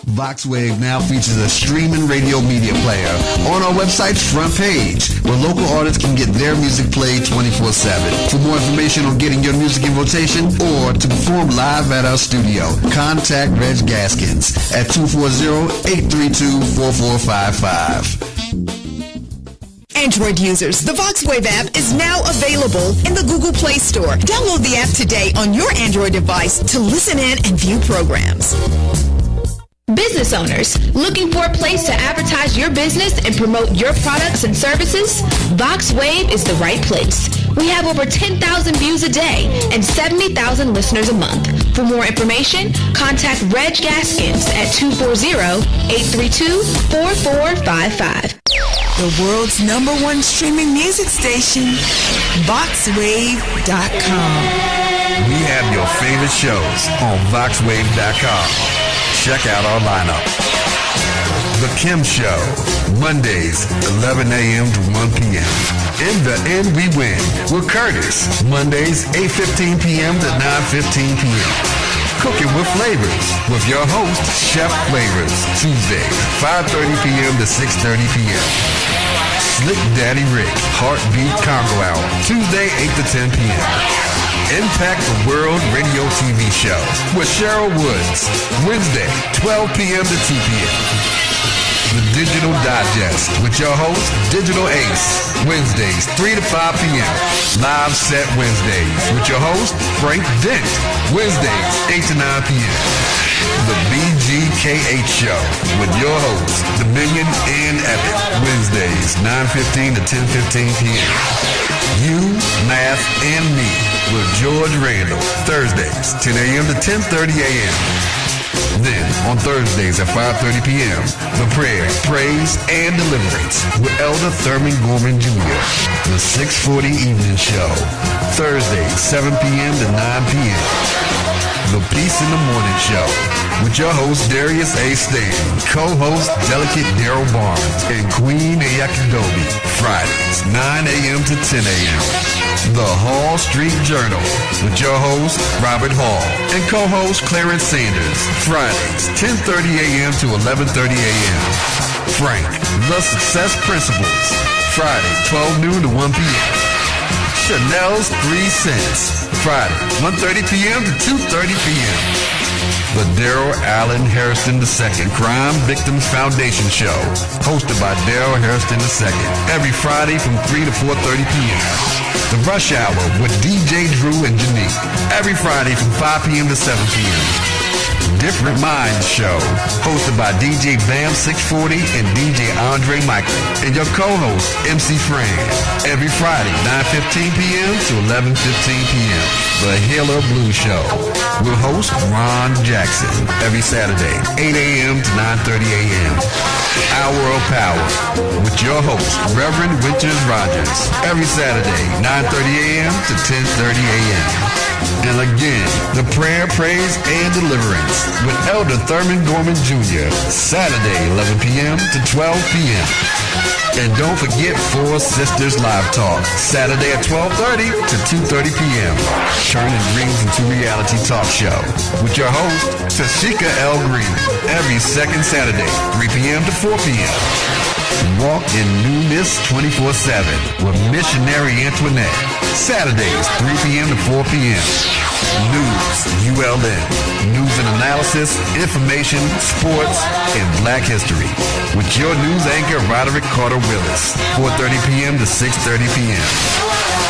VoxWave now features a streaming radio media player on our website's front page, where local artists can get their music played 24/7. For more information on getting your music in rotation or to perform live at our studio, contact Reg Gaskins at 240-832-4455. Android users, the VoxWave app is now available in the Google Play Store. Download the app today on your Android device to listen in and view programs. Business owners, looking for a place to advertise your business and promote your products and services? VoxWave is the right place. We have over 10,000 views a day and 70,000 listeners a month. For more information, contact Reg Gaskins at 240-832-4455. The world's #1 streaming music station, VoxWave.com. We have your favorite shows on VoxWave.com. Check out our lineup. The Kim Show, Mondays, 11 a.m. to 1 p.m. In the End We Win with Curtis, Mondays, 8:15 p.m. to 9:15 p.m. Cooking with Flavors with your host, Chef Flavors, Tuesday, 5:30 p.m. to 6:30 p.m. Slick Daddy Rick, Heartbeat Congo Hour, Tuesday, 8 to 10 p.m. Impact the World Radio TV Show with Cheryl Woods, Wednesday, 12 p.m. to 2 p.m. The Digital Digest with your host, Digital Ace, Wednesdays, 3 to 5 p.m. Live Set Wednesdays with your host, Frank Dent, Wednesdays, 8 to 9 p.m. The BGKH Show with your hosts, Dominion and Epic, Wednesdays, 9:15 to 10:15 p.m. You, Math, and Me with George Randall, Thursdays, 10 a.m. to 10:30 a.m. Then, on Thursdays at 5:30 p.m., the Prayer, Praise, and Deliverance with Elder Thurman Gorman Jr., the 640 Evening Show, Thursdays, 7 p.m. to 9 p.m. The Peace in the Morning Show with your host, Darius A. Stan, co-host, Delicate Daryl Barnes, and Queen Ayakidobi, Fridays, 9 a.m. to 10 a.m. The Hall Street Journal with your host, Robert Hall, and co-host, Clarence Sanders, Fridays, 10:30 a.m. to 11:30 a.m. Frank, The Success Principles, Friday, 12 noon to 1 p.m. Shaynel's 3 Cents, Friday, 1:30 p.m. to 2:30 p.m. The Daryl Allen Harrison II Crime Victims Foundation Show, hosted by Daryl Harrison II, every Friday from 3 to 4:30 p.m. The Rush Hour with DJ Drew and Janique, every Friday from 5 p.m. to 7 p.m. Different Minds Show, hosted by DJ Bam 640 and DJ Andre Michael, and your co-host, MC Fran, every Friday, 9:15 p.m. to 11:15 p.m. The Healer Blues Show, with host Ron Jackson, every Saturday, 8 a.m. to 9:30 a.m. Hour of Power, with your host, Reverend Winters Rogers, every Saturday, 9:30 a.m. to 10:30 a.m. And again, the Prayer, Praise, and Deliverance with Elder Thurman Gorman Jr., Saturday, 11 p.m. to 12 p.m. And don't forget Four Sisters Live Talk, Saturday at 12:30 to 2:30 p.m. Turning dreams into reality talk show with your host, Tashika L. Green, every second Saturday, 3 p.m. to 4 p.m. Walk in Newness 24/7 with Missionary Antoinette, Saturdays, 3 p.m. to 4 p.m. News, ULN, news and analysis, information, sports, and black history. With your news anchor, Roderick Carter Willis, 4:30 p.m. to 6:30 p.m.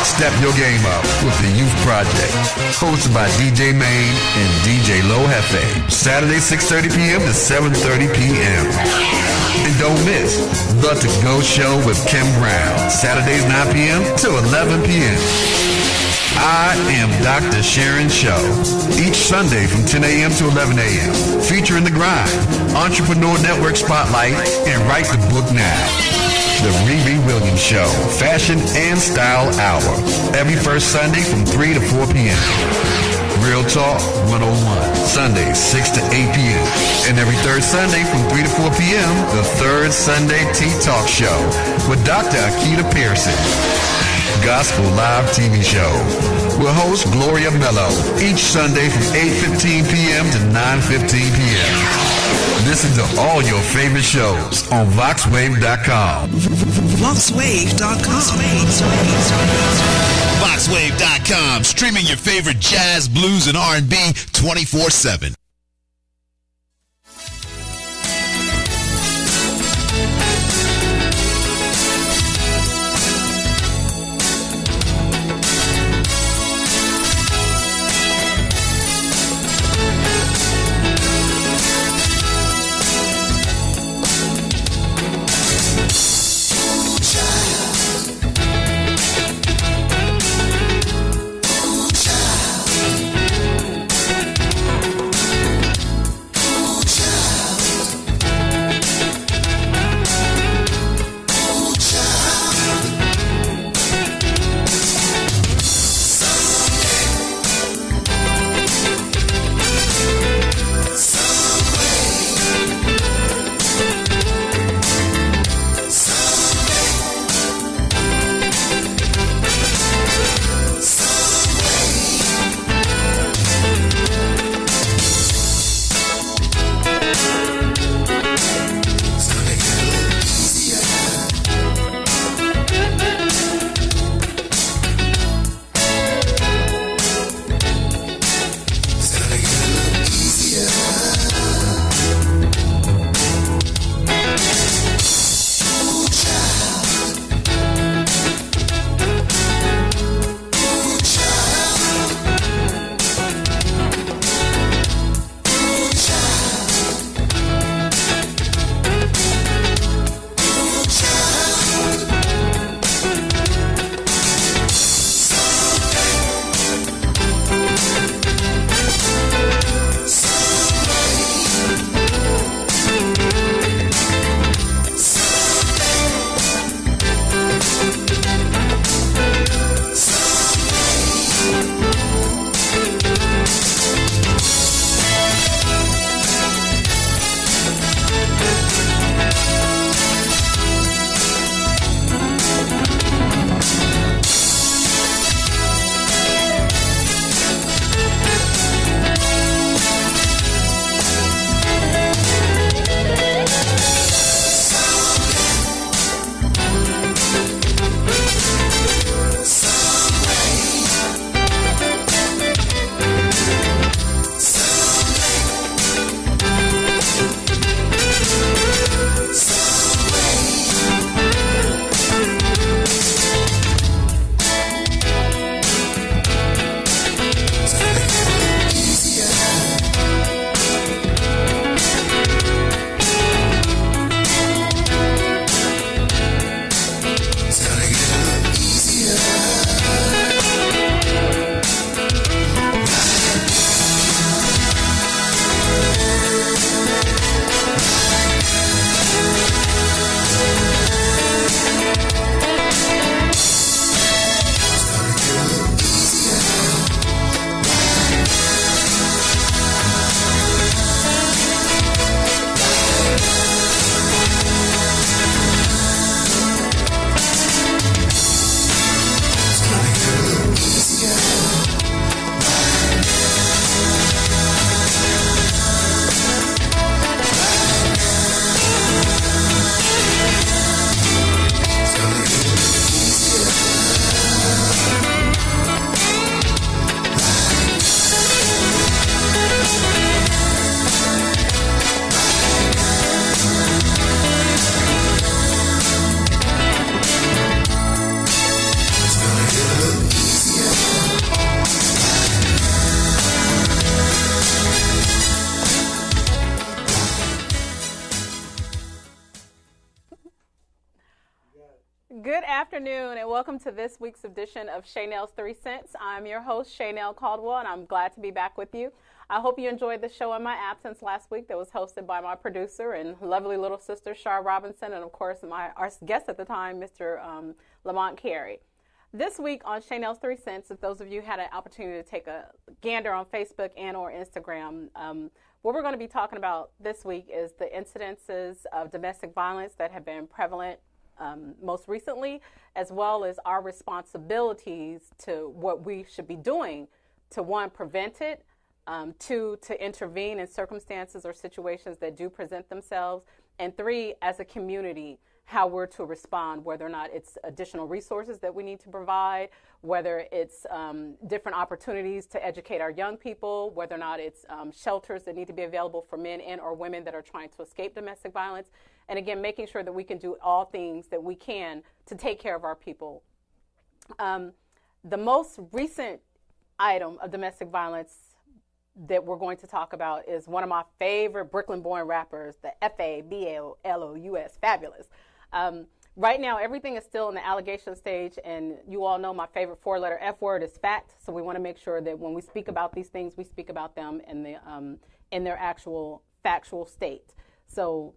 Step your game up with the Youth Project, hosted by DJ Main and DJ Low Hefe, Saturday, 6:30 p.m. to 7:30 p.m. And don't miss The To Go Show with Kim Brown, Saturdays, 9 p.m. to 11 p.m. I am Dr. Sharon Show, each Sunday from 10 a.m. to 11 a.m., featuring The Grind, Entrepreneur Network Spotlight, and Write the Book Now. The Riri Williams Show, Fashion and Style Hour, every first Sunday from 3 to 4 p.m. Real Talk 101, Sundays 6 to 8 p.m. And every third Sunday from 3 to 4 p.m., the Third Sunday Tea Talk Show with Dr. Akita Pearson. Gospel Live TV Show with host Gloria Mello, each Sunday from 8:15 p.m. to 9:15 p.m. This listen to all your favorite shows on VoxWave.com. VoxWave.com. VoxWave.com, streaming your favorite jazz, blues, and R&B 24/7. Good afternoon and welcome to this week's edition of Shaynel's 3 Cents. I'm your host, Shaynel Caldwell, and I'm glad to be back with you. I hope you enjoyed the show in my absence last week that was hosted by my producer and lovely little sister, Shar Robinson, and of course our guest at the time, Mr. Lamont Carey. This week on Shaynel's 3 Cents, if those of you had an opportunity to take a gander on Facebook and or Instagram, what we're going to be talking about this week is the incidences of domestic violence that have been prevalent most recently, as well as our responsibilities to what we should be doing to, one, prevent it, 2, to intervene in circumstances or situations that do present themselves, and 3, as a community, how we're to respond, whether or not it's additional resources that we need to provide, whether it's different opportunities to educate our young people, whether or not it's shelters that need to be available for men and or women that are trying to escape domestic violence. And again, making sure that we can do all things that we can to take care of our people. The most recent item of domestic violence that we're going to talk about is one of my favorite Brooklyn-born rappers, the Fabolous, Fabulous. Right now, everything is still in the allegation stage, and you all know my favorite 4-letter F word is fact. So we want to make sure that when we speak about these things, we speak about them in their actual factual state. So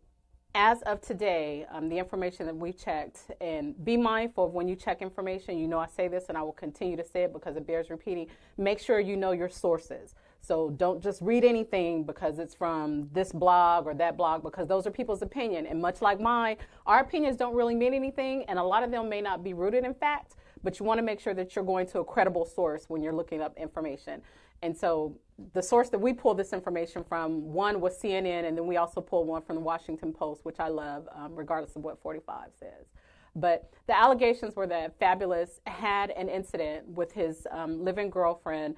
as of today, the information that we checked, and be mindful of when you check information, you know I say this and I will continue to say it because it bears repeating, make sure you know your sources. So don't just read anything because it's from this blog or that blog, because those are people's opinion. And much like mine, our opinions don't really mean anything, and a lot of them may not be rooted in fact, but you want to make sure that you're going to a credible source when you're looking up information. And so the source that we pulled this information from, one was CNN, and then we also pulled one from the Washington Post, which I love, regardless of what 45 says. But the allegations were that Fabulous had an incident with his living girlfriend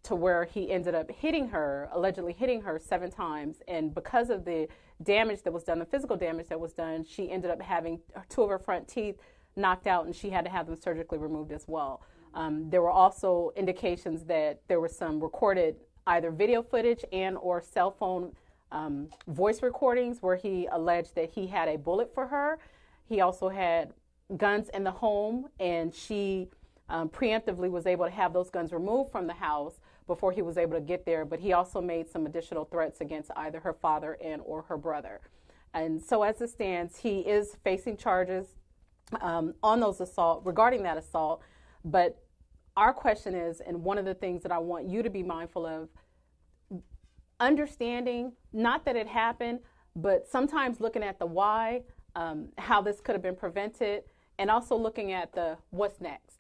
to where he ended up allegedly hitting her 7 times. And because of the damage that was done, the physical damage that was done, she ended up having 2 of her front teeth knocked out, and she had to have them surgically removed as well. There were also indications that there was some recorded either video footage and or cell phone voice recordings where he alleged that he had a bullet for her. He also had guns in the home, and she preemptively was able to have those guns removed from the house before he was able to get there. But he also made some additional threats against either her father and or her brother. And so as it stands, he is facing charges on those regarding that assault. But our question is, and one of the things that I want you to be mindful of, understanding not that it happened, but sometimes looking at the why, how this could have been prevented, and also looking at the what's next.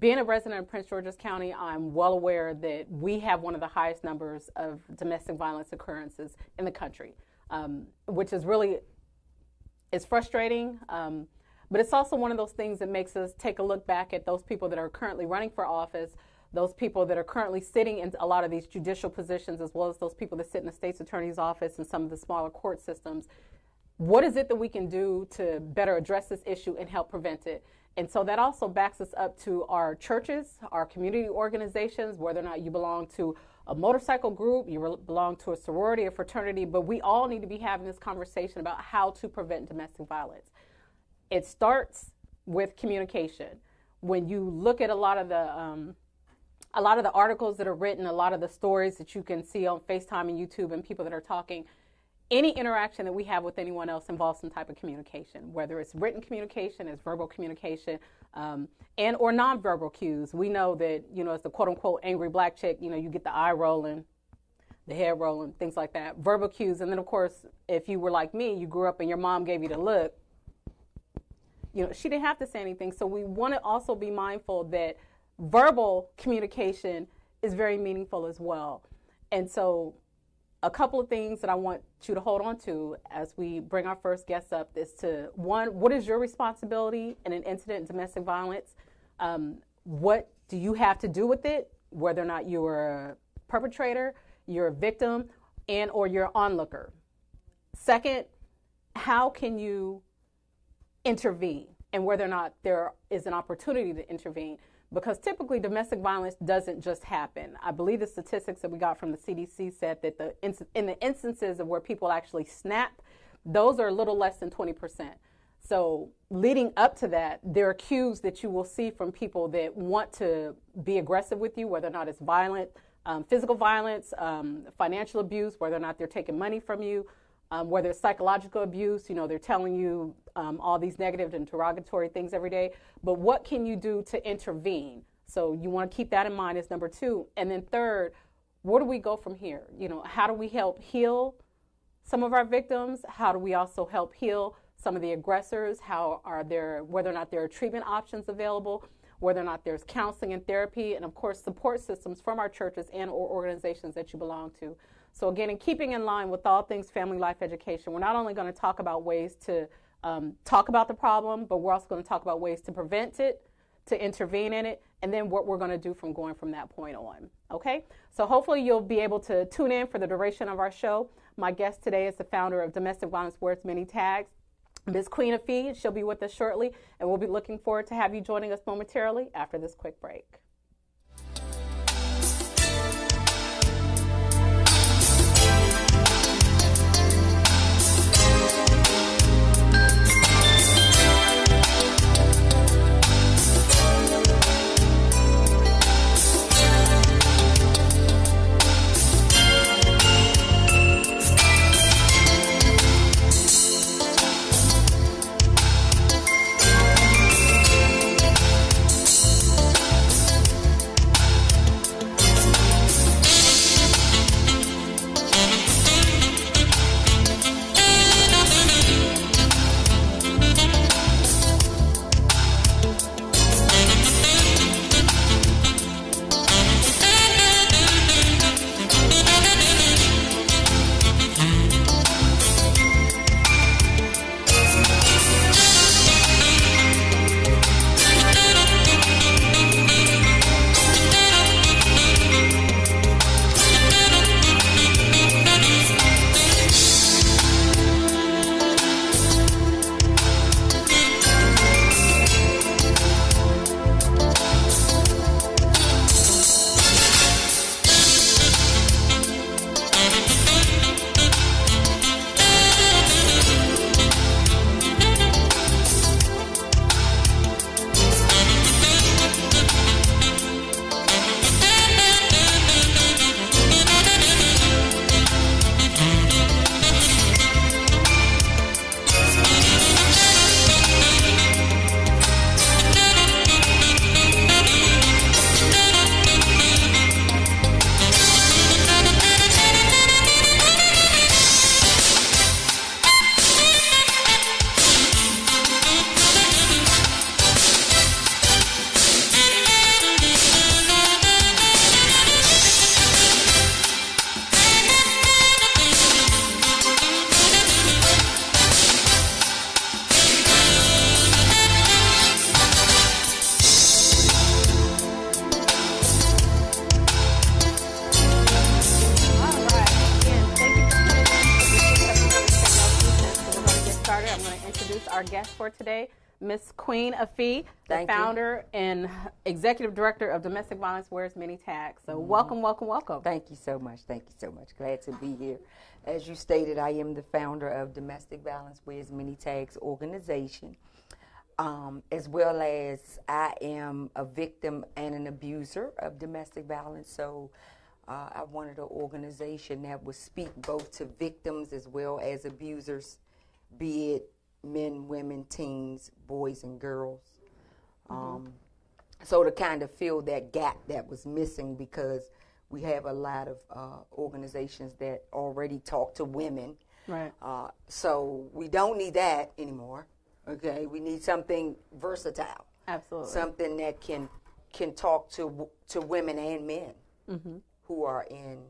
Being a resident of Prince George's County, I'm well aware that we have one of the highest numbers of domestic violence occurrences in the country, which is really, it's frustrating, but it's also one of those things that makes us take a look back at those people that are currently running for office, those people that are currently sitting in a lot of these judicial positions, as well as those people that sit in the state's attorney's office and some of the smaller court systems. What is it that we can do to better address this issue and help prevent it? And so that also backs us up to our churches, our community organizations, whether or not you belong to a motorcycle group, you belong to a sorority or fraternity, but we all need to be having this conversation about how to prevent domestic violence. It starts with communication. When you look at a lot of the articles that are written, a lot of the stories that you can see on FaceTime and YouTube and people that are talking, any interaction that we have with anyone else involves some type of communication, whether it's written communication, it's verbal communication, and or nonverbal cues. We know that, as the quote unquote angry black chick, you get the eye rolling, the head rolling, things like that, verbal cues. And then of course, if you were like me, you grew up and your mom gave you the look, she didn't have to say anything. So we want to also be mindful that verbal communication is very meaningful as well. And so a couple of things that I want you to hold on to as we bring our first guest up is to, one, what is your responsibility in an incident of domestic violence? What do you have to do with it, whether or not you're a perpetrator, you're a victim, and or you're an onlooker? Second, how can you intervene, and whether or not there is an opportunity to intervene? Because typically domestic violence doesn't just happen. I believe the statistics that we got from the CDC said that in the instances of where people actually snap, those are a little less than 20%. So leading up to that, there are cues that you will see from people that want to be aggressive with you, whether or not it's violent, physical violence, financial abuse, whether or not they're taking money from you, whether it's psychological abuse, they're telling you all these negative and derogatory things every day. But what can you do to intervene? So you want to keep that in mind as number 2. And then third, where do we go from here? How do we help heal some of our victims? How do we also help heal some of the aggressors? Whether or not there are treatment options available? whether or not there's counseling and therapy, and of course support systems from our churches and or organizations that you belong to. So again, in keeping in line with all things family life education, we're not only going to talk about ways to talk about the problem, but we're also going to talk about ways to prevent it, to intervene in it, and then what we're going to do from going from that point on. Okay? So hopefully you'll be able to tune in for the duration of our show. My guest today is the founder of Domestic Violence Wears Many Tags, Ms. Queen Afee. She'll be with us shortly, and we'll be looking forward to have you joining us momentarily after this quick break. Our guest for today, Miss Queen Afee, the founder and executive director of Domestic Violence Wears Many Tags. So welcome, welcome, welcome. Thank you so much. Thank you so much. Glad to be here. As you stated, I am the founder of Domestic Violence Wears Many Tags organization, as well as I am a victim and an abuser of domestic violence. So I wanted an organization that would speak both to victims as well as abusers, be it men, women, teens, boys, and girls. So to kind of fill that gap that was missing, because we have a lot of organizations that already talk to women. Right. So we don't need that anymore. Okay. We need something versatile. Absolutely. Something that can talk to women and men who are in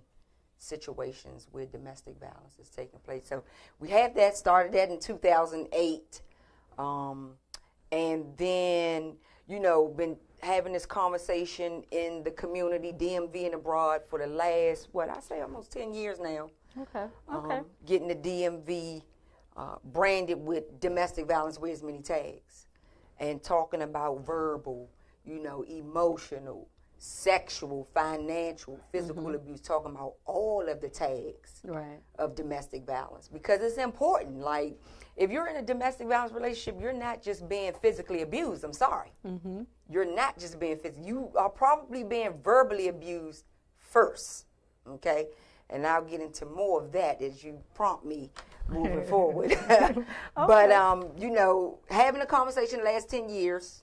situations where domestic violence is taking place. So we have that, started that in 2008. And then, you know, been having this conversation in the community, DMV and abroad, for the last, almost 10 years now. Okay. Getting the DMV branded with Domestic Violence Wears Many Tags, and talking about verbal, you know, emotional, sexual, financial, physical abuse, talking about all of the tags of domestic violence, because it's important. Like, if you're in a domestic violence relationship, you're not just being physically abused. I'm sorry. You're not just being physically. You are probably being verbally abused first, okay? And I'll get into more of that as you prompt me moving forward. But, you know, having a conversation the last 10 years,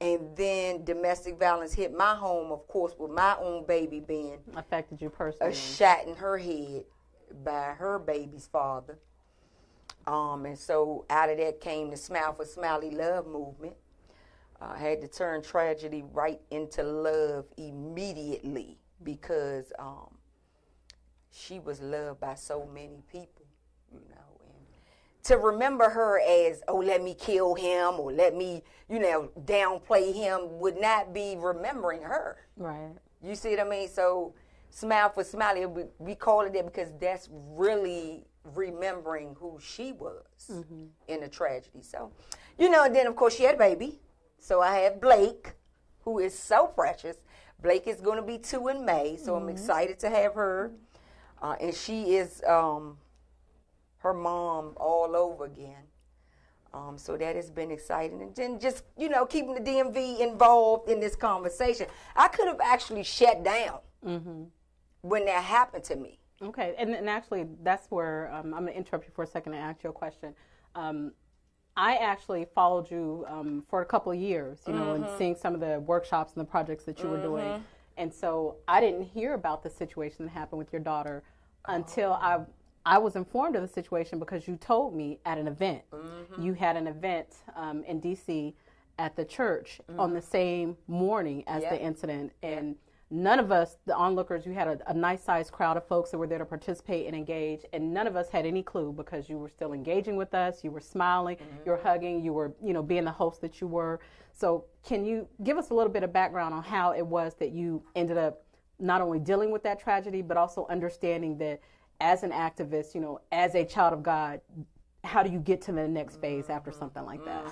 and then domestic violence hit my home, of course, with my own baby being affected you personally. A shot in her head by her baby's father. And so out of that came the Smile for Smiley Love movement. had to turn tragedy right into love immediately because she was loved by so many people, you know. And to remember her as, oh, let me kill him or let me, you know, downplay him would not be remembering her. Right. You see what I mean? So Smile for Smiley, we call it that because that's really remembering who she was in the tragedy. So, you know, and then of course she had a baby. So I have Blake, who is so precious. Blake is going to be 2 in May, so I'm excited to have her. And she is her mom all over again. So that has been exciting. And then just, you know, keeping the DMV involved in this conversation. I could have actually shut down when that happened to me. Okay, and actually that's where I'm going to interrupt you for a second and ask you a question. I actually followed you for a couple of years, you know, and seeing some of the workshops and the projects that you were doing. And so I didn't hear about the situation that happened with your daughter until I was informed of the situation because you told me at an event. You had an event in D.C. at the church on the same morning as the incident. And none of us, the onlookers, you had a nice-sized crowd of folks that were there to participate and engage, and none of us had any clue because you were still engaging with us, you were smiling, you were hugging, you were, you know, being the host that you were. So can you give us a little bit of background on how it was that you ended up not only dealing with that tragedy, but also understanding that as an activist, you know, as a child of God, how do you get to the next phase after something like that?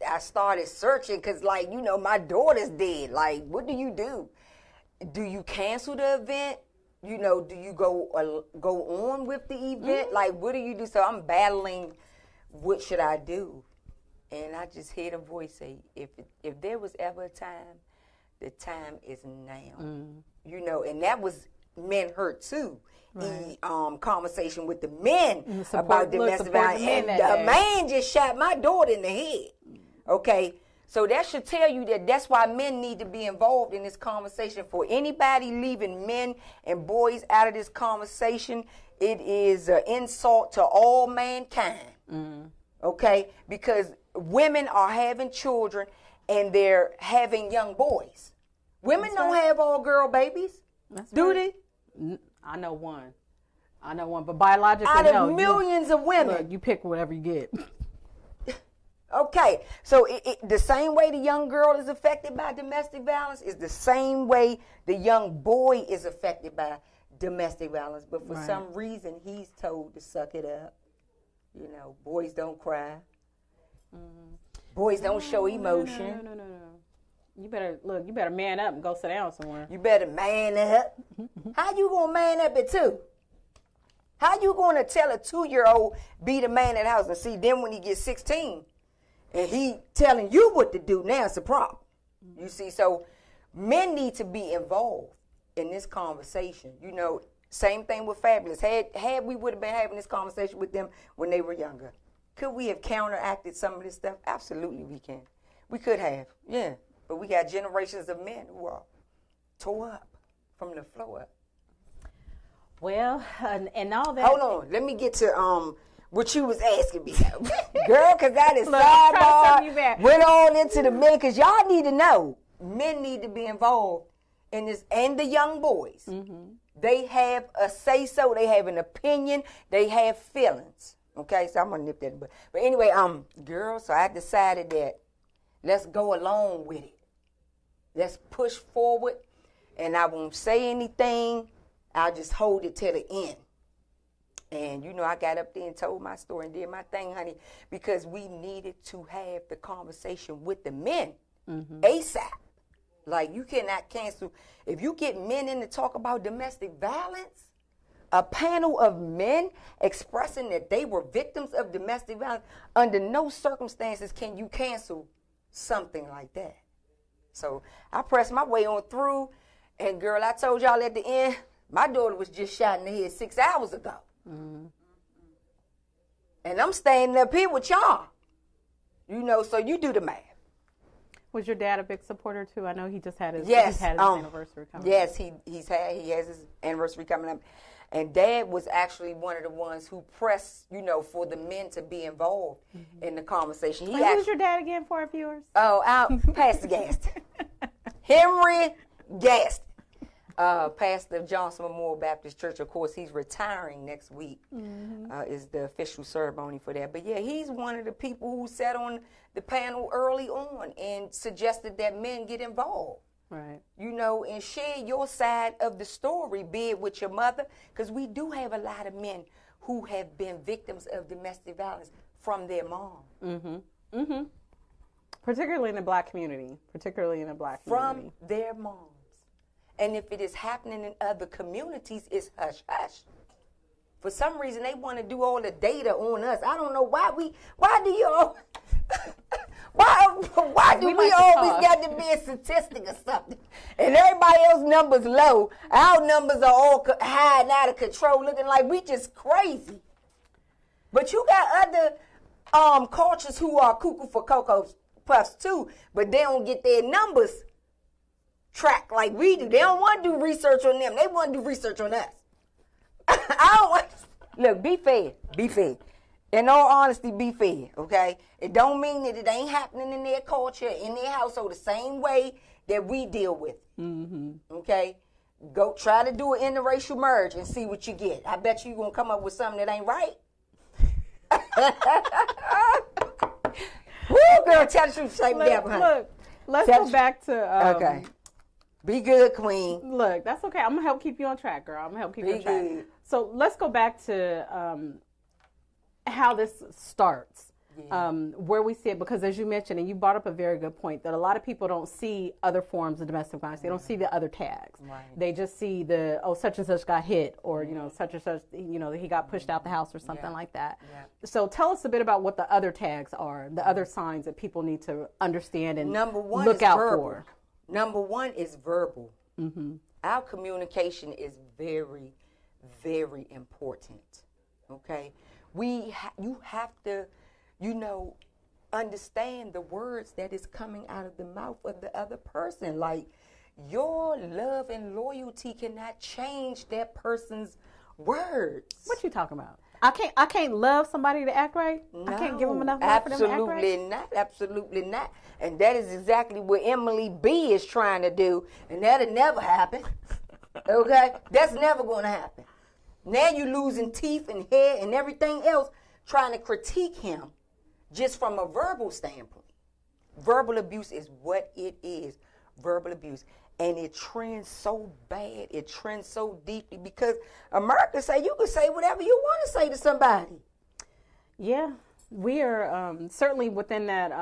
I started searching because, like, you know, my daughter's dead. Like, what do you do? Do you cancel the event? You know, do you go on with the event? Like, what do you do? So I'm battling, what should I do? And I just heard a voice say, if there was ever a time, the time is now. You know, and that was Men Hurt Too. Right. Conversation with the men about domestic violence. And the man just shot my daughter in the head. Okay? So that should tell you that that's why men need to be involved in this conversation. For anybody leaving men and boys out of this conversation, it is an insult to all mankind. Okay? Because women are having children and they're having young boys. Women don't have all girl babies. Do they? I know one, but biologically, out of millions of women, look, you pick whatever you get. Okay, so the same way the young girl is affected by domestic violence is the same way the young boy is affected by domestic violence. But for some reason, he's told to suck it up. You know, boys don't cry. Boys don't show emotion. No. You better man up and go sit down somewhere. You better man up. How you gonna man up at 2? How you gonna tell a 2-year-old be the man at the house? And see, then when he gets 16 and he telling you what to do, now it's a problem. You see, so men need to be involved in this conversation. You know, same thing with Fabulous. Had we would have been having this conversation with them when they were younger, could we have counteracted some of this stuff? Absolutely we can. We could have, yeah. But we got generations of men who are tore up from the floor up. Well, and all that. Hold on. Let me get to what you was asking me. Girl, because that is sidebar. Went on into the men, because y'all need to know. Men need to be involved in this, and the young boys. They have a say-so. They have an opinion. They have feelings. Okay? So I'm going to nip that in the bud. But anyway, girl, so I decided that let's go along with it. Let's push forward, and I won't say anything. I'll just hold it till the end. And, you know, I got up there and told my story and did my thing, honey, because we needed to have the conversation with the men ASAP. Like, you cannot cancel. If you get men in to talk about domestic violence, a panel of men expressing that they were victims of domestic violence, under no circumstances can you cancel something like that. So I pressed my way on through, and girl, I told y'all at the end, my daughter was just shot in the head 6 hours ago. And I'm standing up here with y'all. You know, so you do the math. Was your dad a big supporter too? I know he just had his, yes, anniversary coming up. Yes, he has his anniversary coming up. And Dad was actually one of the ones who pressed, for the men to be involved in the conversation. Who's your dad again for our viewers? Oh, Pastor Gaston. Henry Gaston. Pastor of Johnson Memorial Baptist Church. Of course, he's retiring next week, is the official ceremony for that. But yeah, he's one of the people who sat on the panel early on and suggested that men get involved. Right. And share your side of the story, be it with your mother, because we do have a lot of men who have been victims of domestic violence from their mom. Particularly in the black community. From their moms. And if it is happening in other communities, it's hush-hush. For some reason, they want to do all the data on us. I don't know why do you all... Why do we always got to be a statistic or something? And everybody else's numbers low. Our numbers are all high and out of control, looking like we just crazy. But you got other cultures who are cuckoo for Cocoa Puffs too, but they don't get their numbers tracked like we do. They don't want to do research on them. They want to do research on us. I don't want to... Look, be fair. Be fair. In all honesty, be fair, okay? It don't mean that it ain't happening in their culture, in their household, the same way that we deal with it, okay? Go try to do an interracial marriage and see what you get. I bet you're going to come up with something that ain't right. Woo, girl, tell the truth, shake me down, honey. Look, let's go back to... okay. Be good, queen. Look, that's okay. I'm going to help keep you on track, girl. I'm going to help keep you on track. Good. So let's go back to... how this starts, where we see it, because as you mentioned, and you brought up a very good point, that a lot of people don't see other forms of domestic violence. They don't see the other tags. Right. They just see the, such and such got hit, or, such and such, he got pushed out the house or something like that. Yeah. So tell us a bit about what the other tags are, the other signs that people need to understand and look out for. Number one is verbal. Our communication is very, very important, okay? You have to, understand the words that is coming out of the mouth of the other person. Like, your love and loyalty cannot change that person's words. What you talking about? I can't love somebody to act right? No, I can't give them enough love for them to act right? Absolutely not. Absolutely not. And that is exactly what Emily B is trying to do, and that'll never happen. Okay? That's never going to happen. Now you're losing teeth and hair and everything else trying to critique him just from a verbal standpoint. Verbal abuse is what it is. Verbal abuse. And it trends so bad. It trends so deeply because America say you can say whatever you want to say to somebody. Yeah, we are certainly within that,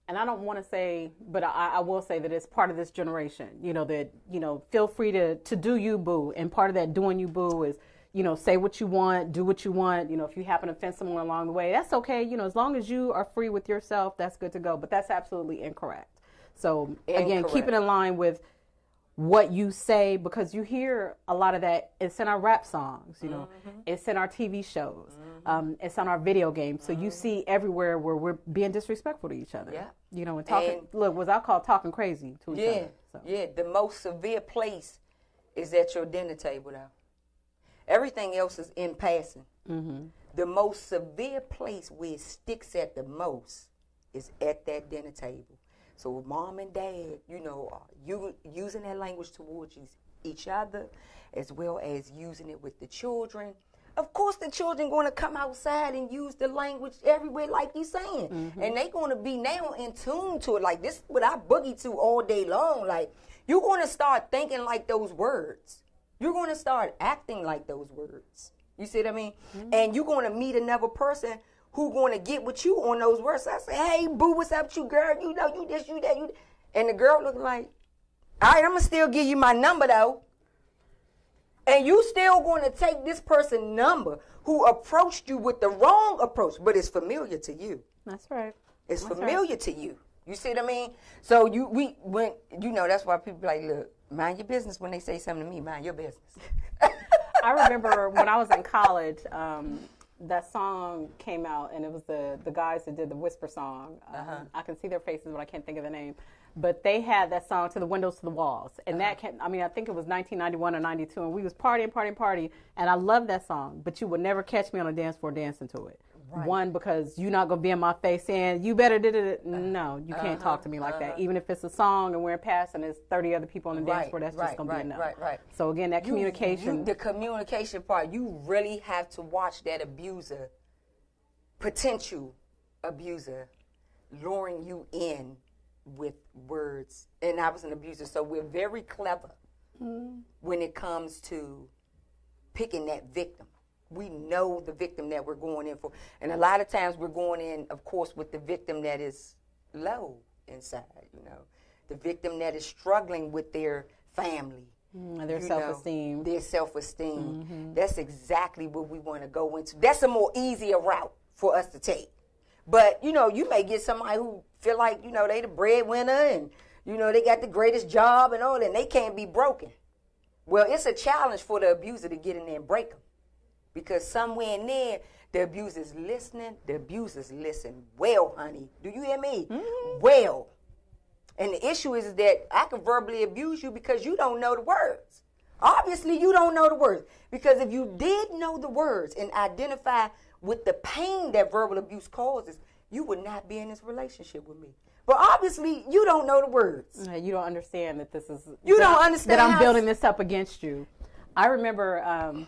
and I don't want to say, but I will say that it's part of this generation, feel free to do you, boo. And part of that doing you, boo, is, say what you want, do what you want. If you happen to offend someone along the way, that's okay. As long as you are free with yourself, that's good to go. But that's absolutely incorrect. So, again, keep it in line with what you say, because you hear a lot of that. It's in our rap songs, it's in our TV shows, it's on our video games. So you see everywhere where we're being disrespectful to each other. Yeah. And talking, was I called talking crazy to each other. So. Yeah, the most severe place is at your dinner table now. Everything else is in passing. The most severe place where it sticks at the most is at that dinner table. So mom and dad, you using that language towards each other, as well as using it with the children. Of course, the children going to come outside and use the language everywhere, like you're saying. And they going to be now in tune to it. Like, this is what I boogie to all day long. Like, you're going to start thinking like those words. You're going to start acting like those words. You see what I mean? And you're going to meet another person who going to get with you on those words. So I say, hey, boo, what's up with you, girl? You this, you that, you that. And the girl looking like, all right, I'm going to still give you my number, though. And you still going to take this person's number who approached you with the wrong approach, but it's familiar to you. That's right. It's familiar to you. You see what I mean? So that's why people be like, look, mind your business when they say something to me. Mind your business. I remember when I was in college, that song came out, and it was the guys that did the Whisper song. I can see their faces, but I can't think of the name. but they had that song "To the Windows, to the Walls," and that came, I think it was 1991 or 92, and we was partying, and I love that song. But you would never catch me on a dance floor dancing to it. Right. One, because you're not gonna be in my face saying you better did it. No, you can't talk to me like that. Even if it's a song and we're past and there's 30 other people on the dance floor, that's just gonna be enough. Right. So again, that communication. The communication part, you really have to watch that abuser, potential abuser, luring you in with words. And I was an abuser, so we're very clever when it comes to picking that victim. We know the victim that we're going in for. And a lot of times we're going in, of course, with the victim that is low inside, the victim that is struggling with their family. Their self-esteem. Their self-esteem. Mm-hmm. That's exactly what we want to go into. That's a more easier route for us to take. But, you may get somebody who feel like, they the breadwinner and, they got the greatest job and all that, and they can't be broken. Well, it's a challenge for the abuser to get in there and break them. Because somewhere in there, the abuser's listening. The abusers listen well, honey. Do you hear me? Mm-hmm. Well. And the issue is that I can verbally abuse you because you don't know the words. Obviously, you don't know the words. Because if you did know the words and identify with the pain that verbal abuse causes, you would not be in this relationship with me. But obviously, you don't know the words. You don't understand that this is... You don't understand that I'm building this up against you. I remember...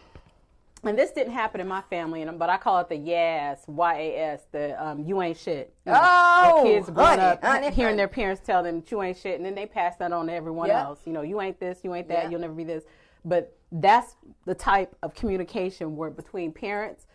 and this didn't happen in my family, but I call it the YAS, Y-A-S, the you ain't shit. Oh, kids growing up, hearing their parents tell them you ain't shit, and then they pass that on to everyone else. You ain't this, you ain't that, you'll never be this. But that's the type of communication where between parents,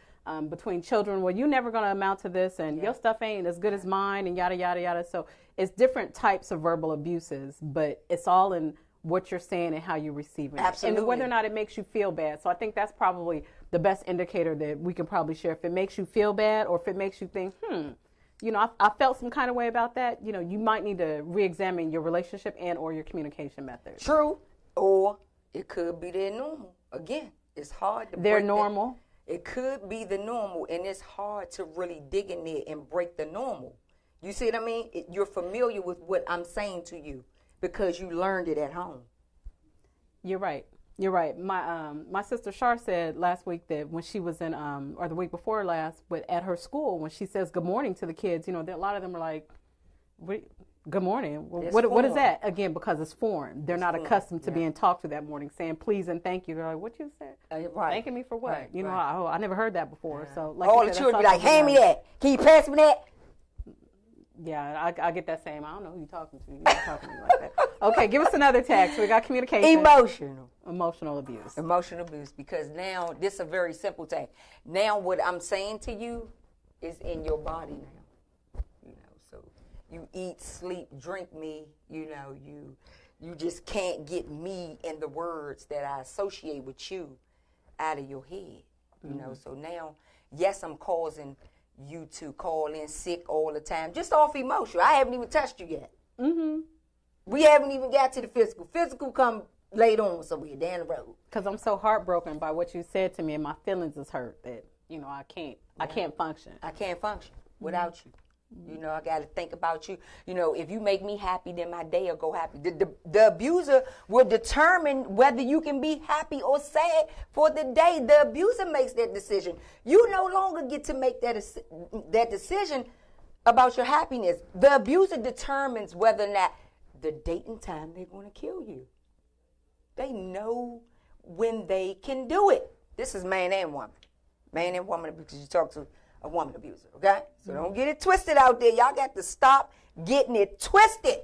between children, where you're never going to amount to this, and your stuff ain't as good as mine, and yada, yada, yada. So it's different types of verbal abuses, but it's all in what you're saying and how you're receiving it. Absolutely. And whether or not it makes you feel bad. So I think that's probably the best indicator that we can probably share. If it makes you feel bad or if it makes you think, I felt some kind of way about that, you might need to re-examine your relationship and or your communication methods. True. Or it could be their normal. Again, it's hard to Their break normal. It could be the normal, and it's hard to really dig in there and break the normal. You see what I mean? You're familiar with what I'm saying to you because you learned it at home. You're right. You're right. My sister Shar said last week that when she was in, or the week before last, but at her school, when she says good morning to the kids, a lot of them are like, good morning. What is that? Again, because it's foreign. They're not accustomed to being talked to that morning, saying please and thank you. They're like, what you said? Right. Thanking me for what? I never heard that before. Yeah. So, all the children be like, hand me that. Can you pass me that? Yeah, I get that same. I don't know who you're talking to. You're not talking to me like that. Okay, give us another text. We got communication. Emotional abuse. Emotional abuse, because now this is a very simple thing. Now what I'm saying to you is in your body now. So you eat, sleep, drink me. You just can't get me and the words that I associate with you out of your head. So now, yes, I'm causing you to call in sick all the time, just off emotion. I haven't even touched you yet. Mm-hmm. We haven't even got to the physical. Physical come later on somewhere down the road. Because I'm so heartbroken by what you said to me, and my feelings is hurt that I can't function. I can't function without you. I got to think about you. If you make me happy, then my day will go happy. The abuser will determine whether you can be happy or sad for the day. The abuser makes that decision. You no longer get to make that decision about your happiness. The abuser determines whether or not the date and time they're going to kill you. They know when they can do it. This is man and woman. Man and woman, because you talk to a woman abuser, okay? So don't get it twisted out there. Y'all got to stop getting it twisted.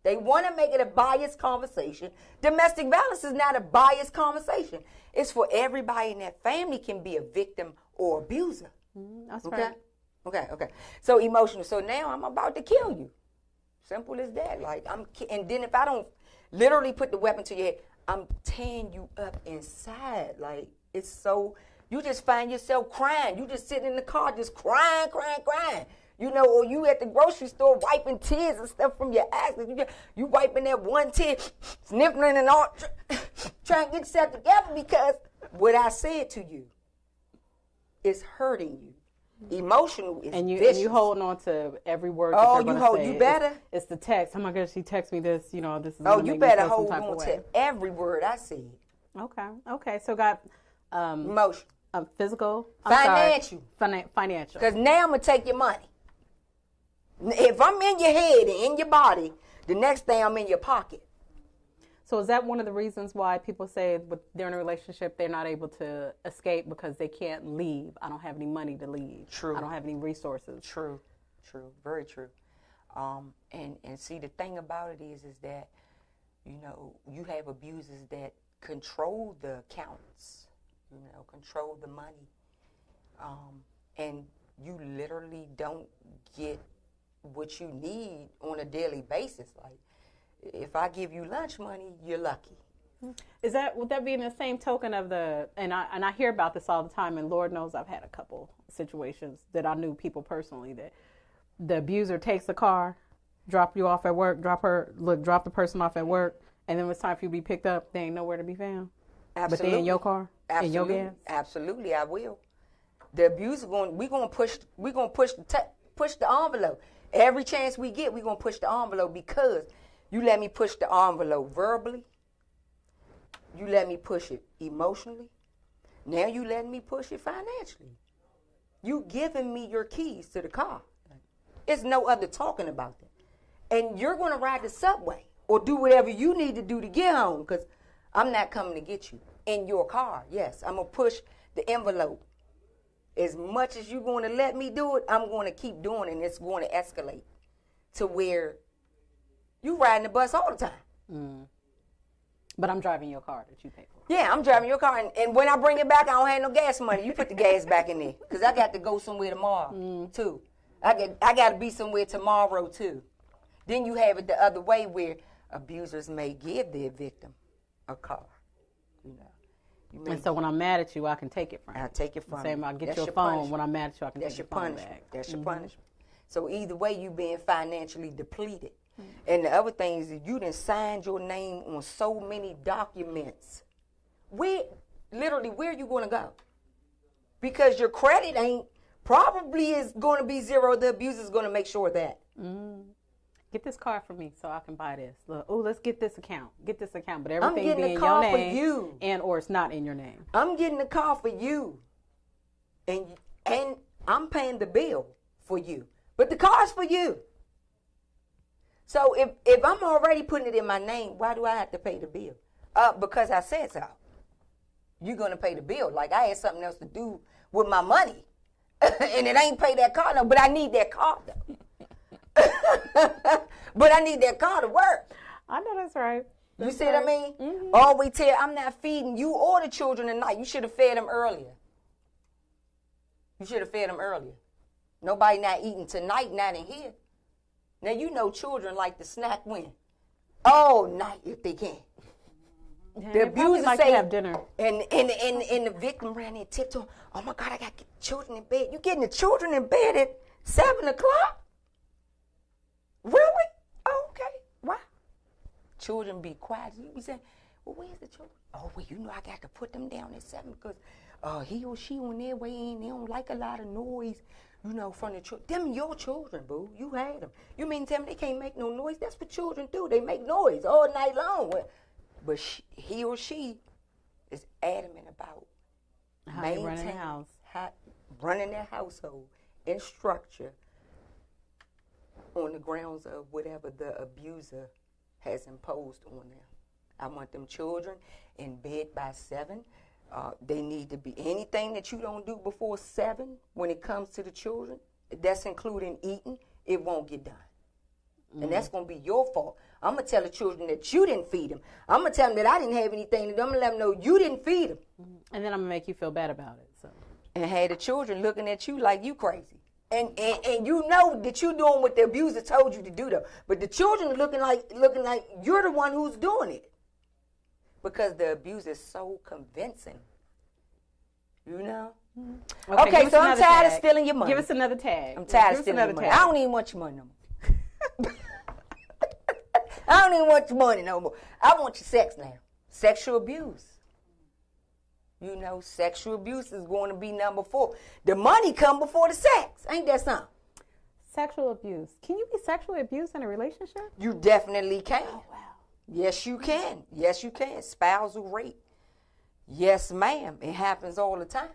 They want to make it a biased conversation. Domestic violence is not a biased conversation. It's for everybody in that family can be a victim or abuser. That's okay? right. Okay. So emotional. So now I'm about to kill you. Simple as that. And then if I don't literally put the weapon to your head, I'm tearing you up inside. It's so... You just find yourself crying. You just sitting in the car just crying. Or you at the grocery store wiping tears and stuff from your eyes. You wiping that one tear, sniffling and all, trying to get yourself together because what I said to you is hurting you. Emotional is and vicious. you holding on to every word that they're going to say. You better. It's the text. Oh my gosh, she texted me this. You know, this is. You better hold on to every word I said. Okay. So got emotion, physical, financial, financial. Because now I'm gonna take your money. If I'm in your head and in your body, the next thing I'm in your pocket. So is that one of the reasons why people say they're in a relationship, they're not able to escape because they can't leave? I don't have any money to leave. True. I don't have any resources. True. Very true. And see, the thing about it is that, you know, you have abusers that control the accounts, you know, control the money. And you literally don't get what you need on a daily basis. Like, if I give you lunch money, you're lucky. Would that be in the same token of and I hear about this all the time, and Lord knows I've had a couple situations that I knew people personally that the abuser takes the car, drop you off at work, drop the person off at work, and then when it's time for you to be picked up, they ain't nowhere to be found. Absolutely. But they in your car, in your gas. Absolutely, I will. The abuser we gonna push the envelope. Every chance we get, we gonna push the envelope because you let me push the envelope verbally. You let me push it emotionally. Now you letting me push it financially. You giving me your keys to the car. It's no other talking about that. And you're going to ride the subway or do whatever you need to do to get home because I'm not coming to get you in your car. Yes, I'm going to push the envelope. As much as you're going to let me do it, I'm going to keep doing it, and it's going to escalate to where you riding the bus all the time. But I'm driving your car that you pay for. Yeah, I'm driving your car, and when I bring it back, I don't have no gas money. You put the gas back in there because I got to go somewhere tomorrow, too. I got to be somewhere tomorrow, too. Then you have it the other way where abusers may give their victim a car. You know. And so when I'm mad at you, I can take it from you. I'll take it from you. Same, I'll get your phone. Punishment. When I'm mad at you, I can take your phone back. That's your punishment. So either way, you being financially depleted. And the other thing is that you done signed your name on so many documents. Where are you going to go? Because your credit probably is going to be zero. The abuser is going to make sure of that. Get this card for me so I can buy this. Let's get this account. But everything I'm getting be a in car your name for you. and or it's not in your name. I'm getting a car for you. And I'm paying the bill for you. But the car's for you. So if I'm already putting it in my name, why do I have to pay the bill? Because I said so. You're going to pay the bill. Like I had something else to do with my money. And it ain't pay that car, no, but I need that car, though. But I need that car to work. I know that's right. You see what I mean? Mm-hmm. Always tell I'm not feeding you or the children tonight. You should have fed them earlier. Nobody not eating tonight, not in here. Now, you know children like to snack when? All night if they can. Yeah, the abuser like say, to have dinner. And the victim ran there tiptoe. Oh, my God, I got to get the children in bed. You getting the children in bed at 7 o'clock? Really? Oh, okay. Why? Children be quiet. You be saying, well, where's the children? Oh, well, you know I got to put them down at 7 because he or she on their way in. They don't like a lot of noise, you know, from the children. Them your children, boo. You had them. You mean tell me they can't make no noise? That's what children do. They make noise all night long. But he or she is adamant about running the house. Running their household in structure on the grounds of whatever the abuser has imposed on them. I want them children in bed by 7. They need to be anything that you don't do before 7 when it comes to the children, that's including eating, it won't get done. And that's going to be your fault. I'm going to tell the children that you didn't feed them. I'm going to tell them that I didn't have anything to do. I'm going to let them know you didn't feed them. And then I'm going to make you feel bad about it. So. And have the children looking at you like you crazy. And you know that you're doing what the abuser told you to do, though. But the children are looking like you're the one who's doing it. Because the abuser is so convincing. You know? Okay, so I'm tired of stealing your money. Give us another tag. I'm tired of stealing your money. I don't even want your money no more. I don't even want your money no more. I want your sex now. Sexual abuse. You know, sexual abuse is going to be number 4. The money come before the sex. Ain't that something? Sexual abuse. Can you be sexually abused in a relationship? You definitely can. Oh, wow. Yes, you can. Yes, you can. Spousal rape. Yes, ma'am. It happens all the time.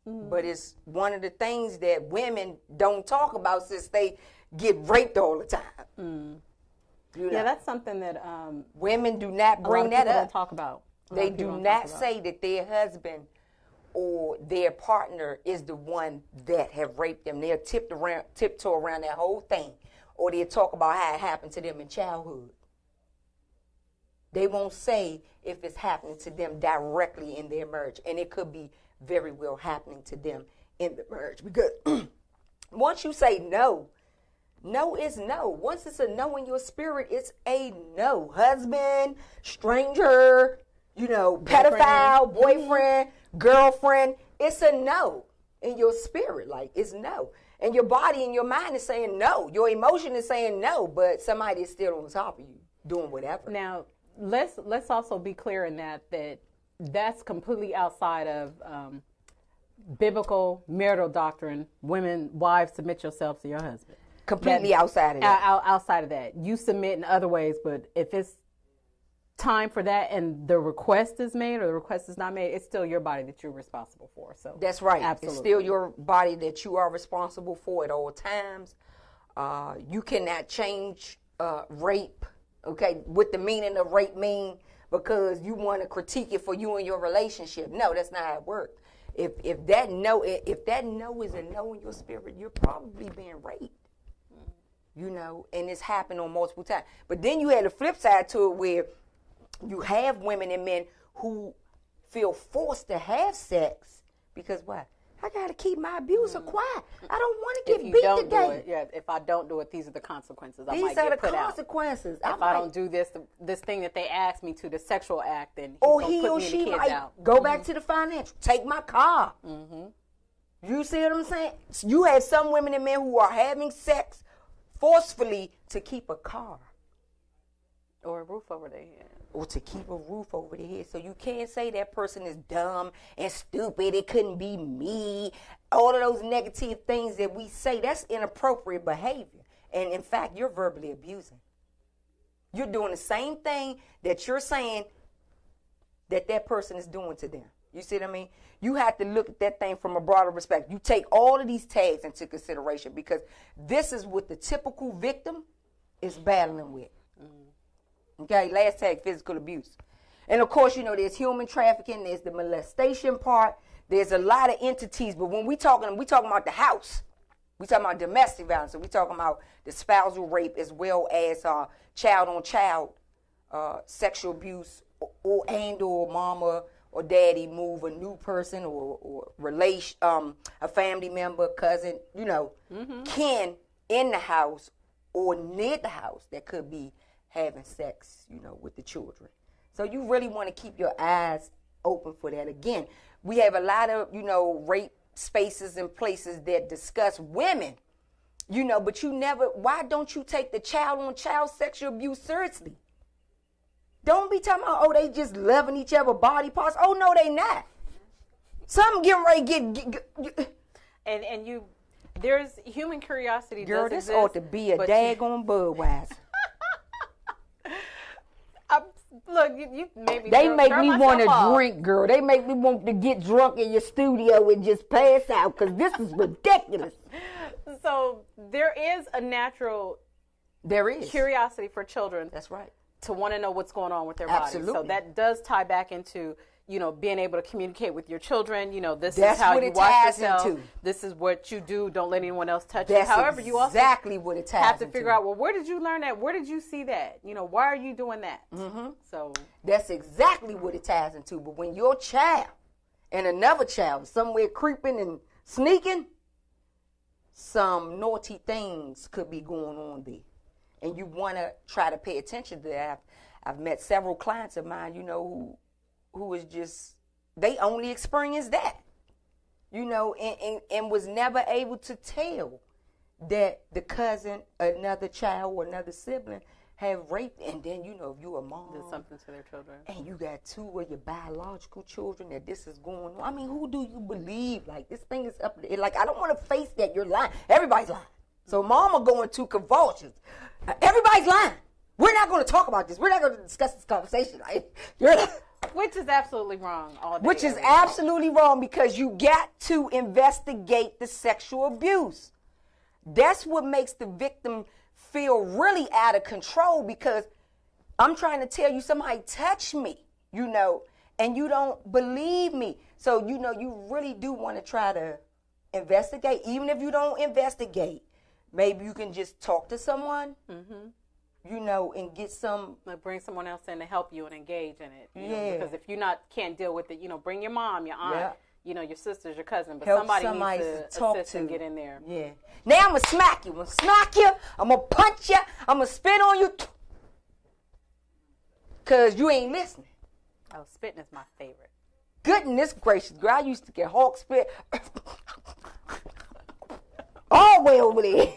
But it's one of the things that women don't talk about since they get raped all the time. You know? Yeah, that's something that women do not bring that up. Don't talk about. They do not say that their husband or their partner is the one that have raped them. They'll tiptoe around that whole thing, or they'll talk about how it happened to them in childhood. They won't say if it's happening to them directly in their marriage, and it could be very well happening to them in the marriage. Because once you say no, no is no. Once it's a no in your spirit, it's a no. Husband, stranger, you know, pedophile, boyfriend, girlfriend, it's a no in your spirit. Like, it's no. And your body and your mind is saying no. Your emotion is saying no, but somebody is still on top of you doing whatever. Now, let's also be clear in that's completely outside of biblical marital doctrine. Women, wives, submit yourselves to your husband. Completely outside of that. Outside of that. You submit in other ways, but if it's time for that and the request is made or the request is not made, it's still your body that you're responsible for. So that's right. Absolutely. It's still your body that you are responsible for at all times. You cannot change rape, okay, what the meaning of rape mean because you want to critique it for you and your relationship. No, that's not how it works. If that no is a no in your spirit, you're probably being raped. You know, and it's happened on multiple times. But then you had the flip side to it where you have women and men who feel forced to have sex because what? I got to keep my abuser quiet. I don't want to get beat today. If I don't do it, these are the consequences. I these might are get the put consequences. Out. If I don't do this thing that they asked me to, the sexual act, then he or she might go back to the financial. Take my car. You see what I'm saying? You have some women and men who are having sex forcefully to keep a car. Or a roof over their head. Or to keep a roof over their head. So you can't say that person is dumb and stupid. It couldn't be me. All of those negative things that we say, that's inappropriate behavior. And in fact, you're verbally abusing. You're doing the same thing that you're saying that person is doing to them. You see what I mean? You have to look at that thing from a broader perspective. You take all of these tags into consideration because this is what the typical victim is battling with. Okay, last tag, physical abuse. And of course, you know, there's human trafficking, there's the molestation part, there's a lot of entities, but when we talking about the house. We talking about domestic violence, so we talking about the spousal rape as well as child-on-child sexual abuse or mama or daddy move a new person or relation, a family member, cousin, you know, kin in the house or near the house that could be having sex, you know, with the children. So you really want to keep your eyes open for that. Again, we have a lot of, you know, rape spaces and places that discuss women, you know, but why don't you take the child-on-child sexual abuse seriously? Don't be talking about, they just loving each other body parts. Oh, no, they not. Something getting ready to get and you, there's human curiosity. Girl, does this exist, ought to be a daggone Budweiser. Look, you made me. They make me want to off. drink, girl. They make me want to get drunk in your studio and just pass out because this is ridiculous. So there is a natural curiosity for children. That's right. To want to know what's going on with their Absolutely. bodies. So that does tie back into, you know, being able to communicate with your children. You know, this That's is how what you it watch ties yourself. into. This is what you do. Don't let anyone else touch That's you. However, you also exactly what it ties have to into. figure out, well, where did you learn that? Where did you see that? You know, why are you doing that? So that's exactly what it ties into. But when your child and another child is somewhere creeping and sneaking, some naughty things could be going on there. And you want to try to pay attention to that. I've met several clients of mine, you know, who is just, they only experienced that, you know, and was never able to tell that the cousin, another child, or another sibling have raped, and then, you know, if you a mom. Did something to their children. And you got 2 of your biological children that this is going on. I mean, who do you believe? Like, this thing is up there. Like, I don't want to face that. You're lying. Everybody's lying. So mama going to convulsions. Everybody's lying. We're not going to talk about this. We're not going to discuss this conversation. Right? Which is absolutely wrong. All day, Which is absolutely wrong, because you got to investigate the sexual abuse. That's what makes the victim feel really out of control, because I'm trying to tell you somebody touched me, you know, and you don't believe me. So, you know, you really do want to try to investigate. Even if you don't investigate, maybe you can just talk to someone, you know, and get some. Like, bring someone else in to help you and engage in it. You Yeah. know, because if you can't deal with it, you know, bring your mom, your aunt, Yeah. you know, your sisters, your cousin, but Help somebody needs to talk assist to. and get in there. Yeah. Now I'm going to smack you. I'm going to smack you. I'm going to punch you. I'm going to spit on you. Because you ain't listening. Oh, spitting is my favorite. Goodness gracious, girl. I used to get hawk spit all the way over there.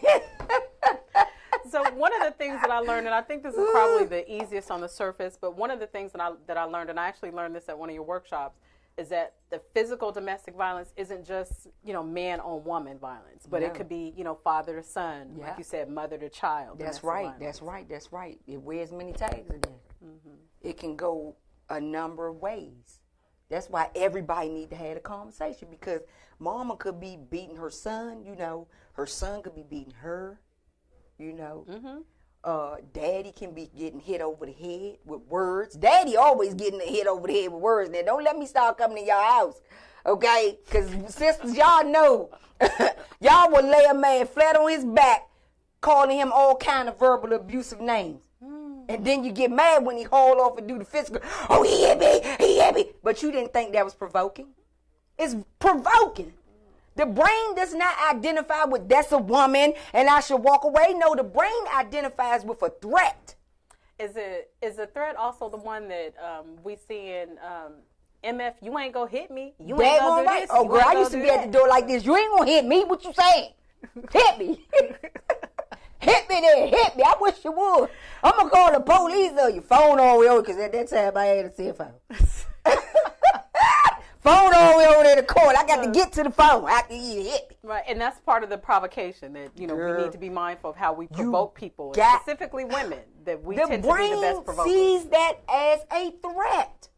So one of the things that I learned, and I think this is probably the easiest on the surface, but one of the things that I learned, and I actually learned this at one of your workshops, is that the physical domestic violence isn't just, you know, man on woman violence, but it could be, you know, father to son, like you said, mother to child. That's right. That's right. That's right. It wears many tags again. It can go a number of ways. That's why everybody need to have a conversation, because mama could be beating her son, you know, her son could be beating her, you know. Daddy can be getting hit over the head with words. Daddy always getting hit over the head with words. Now, don't let me start coming to your house, okay? Because sisters, y'all know, y'all will lay a man flat on his back, calling him all kind of verbal abusive names. And then you get mad when he haul off and do the physical. Oh, he hit me, he hit me. But you didn't think that was provoking. It's provoking. The brain does not identify with that's a woman and I should walk away. No, the brain identifies with a threat. Is the threat also the one that we see in MF? You ain't gonna hit me. You ain't gonna do this. Oh, girl, I used to be at the door like this. You ain't gonna hit me. What you saying? Hit me. Hit me there. Hit me. I wish you would. I'm going to call the police on your phone all the way over, because at that time I had a cell phone. Phone all the way over there to court. I got to get to the phone after you hit me. Right, and that's part of the provocation that, you know, Girl, we need to be mindful of how we provoke people, got- specifically women, that we The tend to be the best brain provokers. sees that as a threat.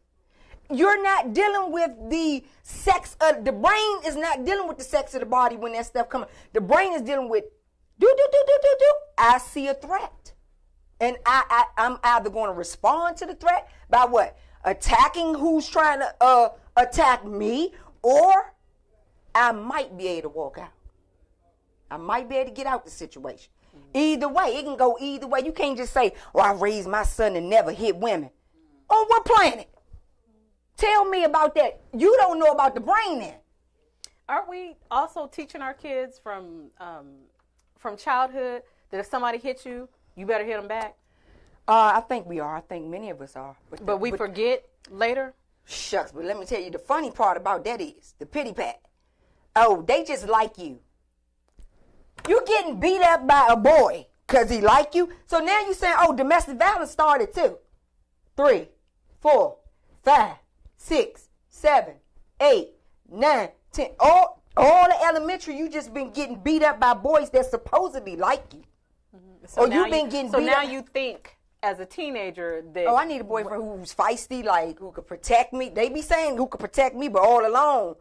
You're not dealing with the sex of the brain is not dealing with the sex of the body when that stuff comes. The brain is dealing with do. I see a threat, and I'm either going to respond to the threat by what? Attacking who's trying to attack me, or I might be able to walk out. I might be able to get out the situation. Either way, it can go either way. You can't just say, "Oh, I raised my son to never hit women." On what planet? Tell me about that. You don't know about the brain then. Aren't we also teaching our kids from childhood that if somebody hits you, you better hit them back? I think we are. I think many of us are. But we forget later? Shucks, but let me tell you, the funny part about that is the pity pat. Oh, they just like you. You're getting beat up by a boy because he like you. So now you're saying, oh, domestic violence started too. 3, 4, 5, 6, 7, 8, 9, 10. All the elementary, you just been getting beat up by boys that supposedly like you. So or now you've been getting so beat now up. you think as a teenager that Oh, I need a boyfriend who's feisty, like who could protect me. They be saying who could protect me, but all along,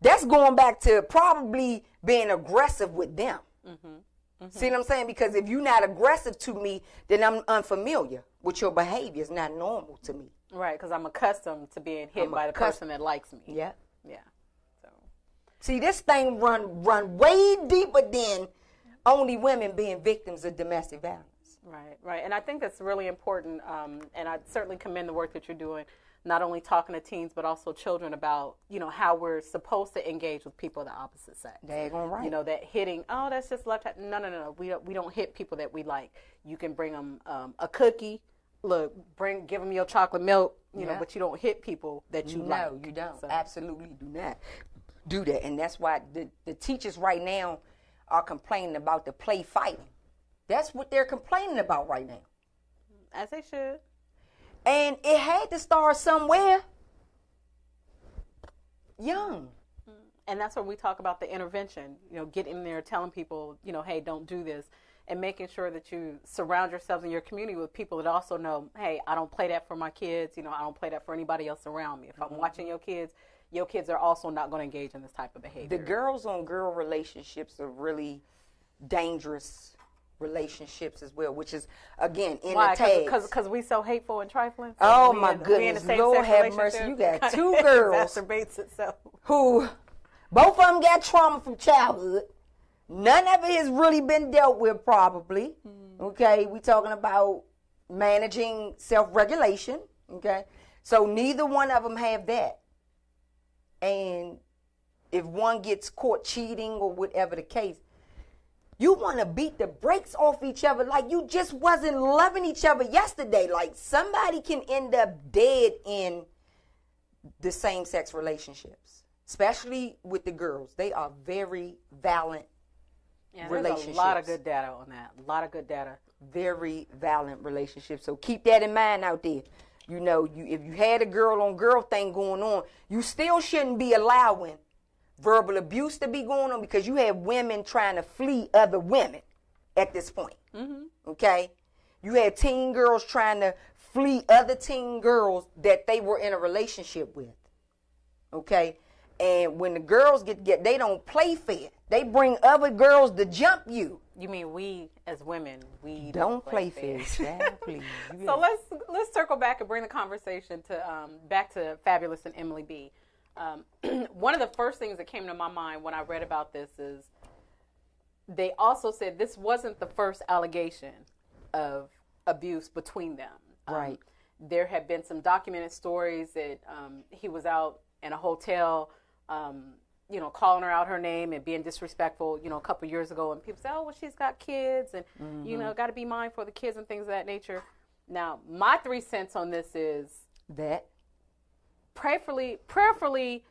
that's going back to probably being aggressive with them. See what I'm saying? Because if you're not aggressive to me, then I'm unfamiliar with your behavior. It's not normal to me. Right, because I'm accustomed to being hit by the person that likes me. Yeah. Yeah. So See, this thing run way deeper than only women being victims of domestic violence. Right. And I think that's really important, and I certainly commend the work that you're doing, not only talking to teens, but also children about, you know, how we're supposed to engage with people of the opposite sex. Daggone right. You know, that hitting, oh, that's just left hand. No. We don't hit people that we like. You can bring them a cookie. Look, give them your chocolate milk, you know, but you don't hit people that you like. No, you don't. So. Absolutely do not do that. And that's why the teachers right now are complaining about the play fighting. That's what they're complaining about right now. As they should. And it had to start somewhere young. And that's where we talk about the intervention, getting in there, telling people, hey, don't do this, and making sure that you surround yourselves in your community with people that also know, hey, I don't play that for my kids, I don't play that for anybody else around me. If I'm watching your kids are also not going to engage in this type of behavior. The girls-on-girl relationships are really dangerous relationships as well, which is, again, in the tags. Because we so hateful and trifling? So oh, my goodness. Lord have mercy. You got two girls exacerbates itself. Who, both of them got trauma from childhood. None of it has really been dealt with probably. Okay, we talking about managing self-regulation. Okay, so neither one of them have that. And if one gets caught cheating or whatever the case, you want to beat the brakes off each other like you just wasn't loving each other yesterday. Like somebody can end up dead in the same-sex relationships, especially with the girls. They are very violent relationships. There's a lot of good data on that. A lot of good data. Very violent relationships. So keep that in mind out there. If you had a girl-on-girl thing going on, you still shouldn't be allowing verbal abuse to be going on because you have women trying to flee other women at this point. Okay? You had teen girls trying to flee other teen girls that they were in a relationship with. Okay? And when the girls get they don't play fair. They bring other girls to jump you. You mean we as women, we don't play fair. Exactly. So let's circle back and bring the conversation to back to Fabulous and Emily B. One of the first things that came to my mind when I read about this is they also said this wasn't the first allegation of abuse between them. Right. There had been some documented stories that he was out in a hotel, calling her out her name and being disrespectful, a couple years ago. And people say, oh, well, she's got kids and, got to be mindful of the kids and things of that nature. Now, my 3 cents on this is that prayerfully,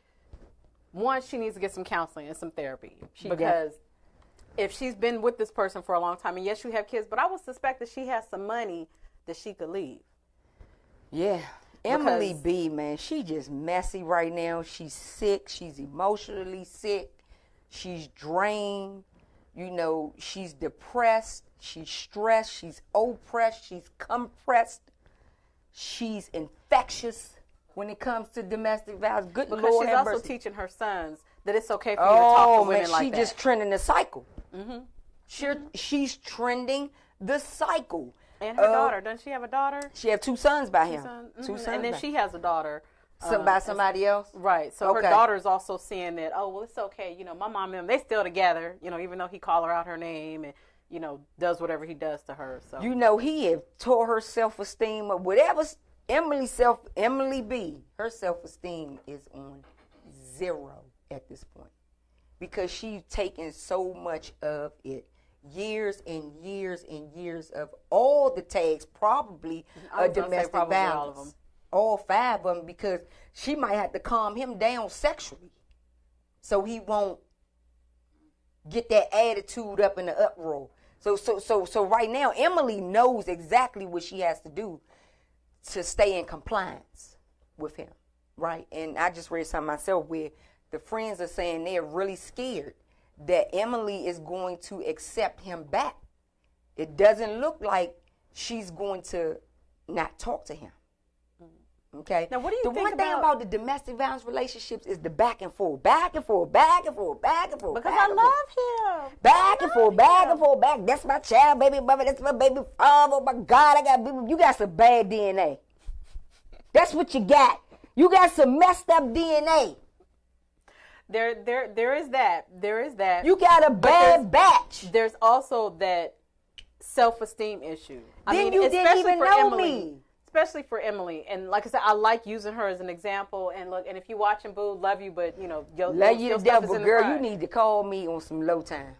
one, she needs to get some counseling and some therapy. Because if she's been with this person for a long time, and yes, you have kids, but I would suspect that she has some money that she could leave. Yeah. Emily B, man, she just messy right now. She's sick. She's emotionally sick. She's drained. She's depressed. She's stressed. She's oppressed. She's compressed. She's infectious when it comes to domestic violence. Good because Lord she's have also mercy. teaching her sons that it's okay for you to talk to women like that. She just trending the cycle. She's trending the cycle. And her daughter, doesn't she have a daughter? She have 2 sons by him. Two sons. And then she has a daughter. By somebody else? Right. So her daughter's also seeing that, oh, well, it's okay. My mom and them, they still together, even though he call her out her name and, does whatever he does to her. So he have tore her self-esteem or whatever. Emily B, her self-esteem is on 0 at this point because she's taken so much of it. Years and years and years of all the tags, probably domestic violence. All 5 of them, because she might have to calm him down sexually so he won't get that attitude up in the uproar. So right now, Emily knows exactly what she has to do to stay in compliance with him, right? And I just read something myself where the friends are saying they're really scared that Emily is going to accept him back. It doesn't look like she's going to not talk to him. Okay. Now, what do you think The one thing about the domestic violence relationships is the back and forth, back and forth, back and forth, back and forth. Because I love him. Back and forth, back and forth, back. That's my child, baby mother. That's my baby father. Oh my God, you got some bad DNA. That's what you got. You got some messed up DNA. There is that. There is that. You got a bad batch. There's also that self-esteem issue. Then you didn't even know me. Especially for Emily. And like I said, I like using her as an example. And look, and if you're watching Boo, love you, but your love you to death, but girl, front. you need to call me on some low time.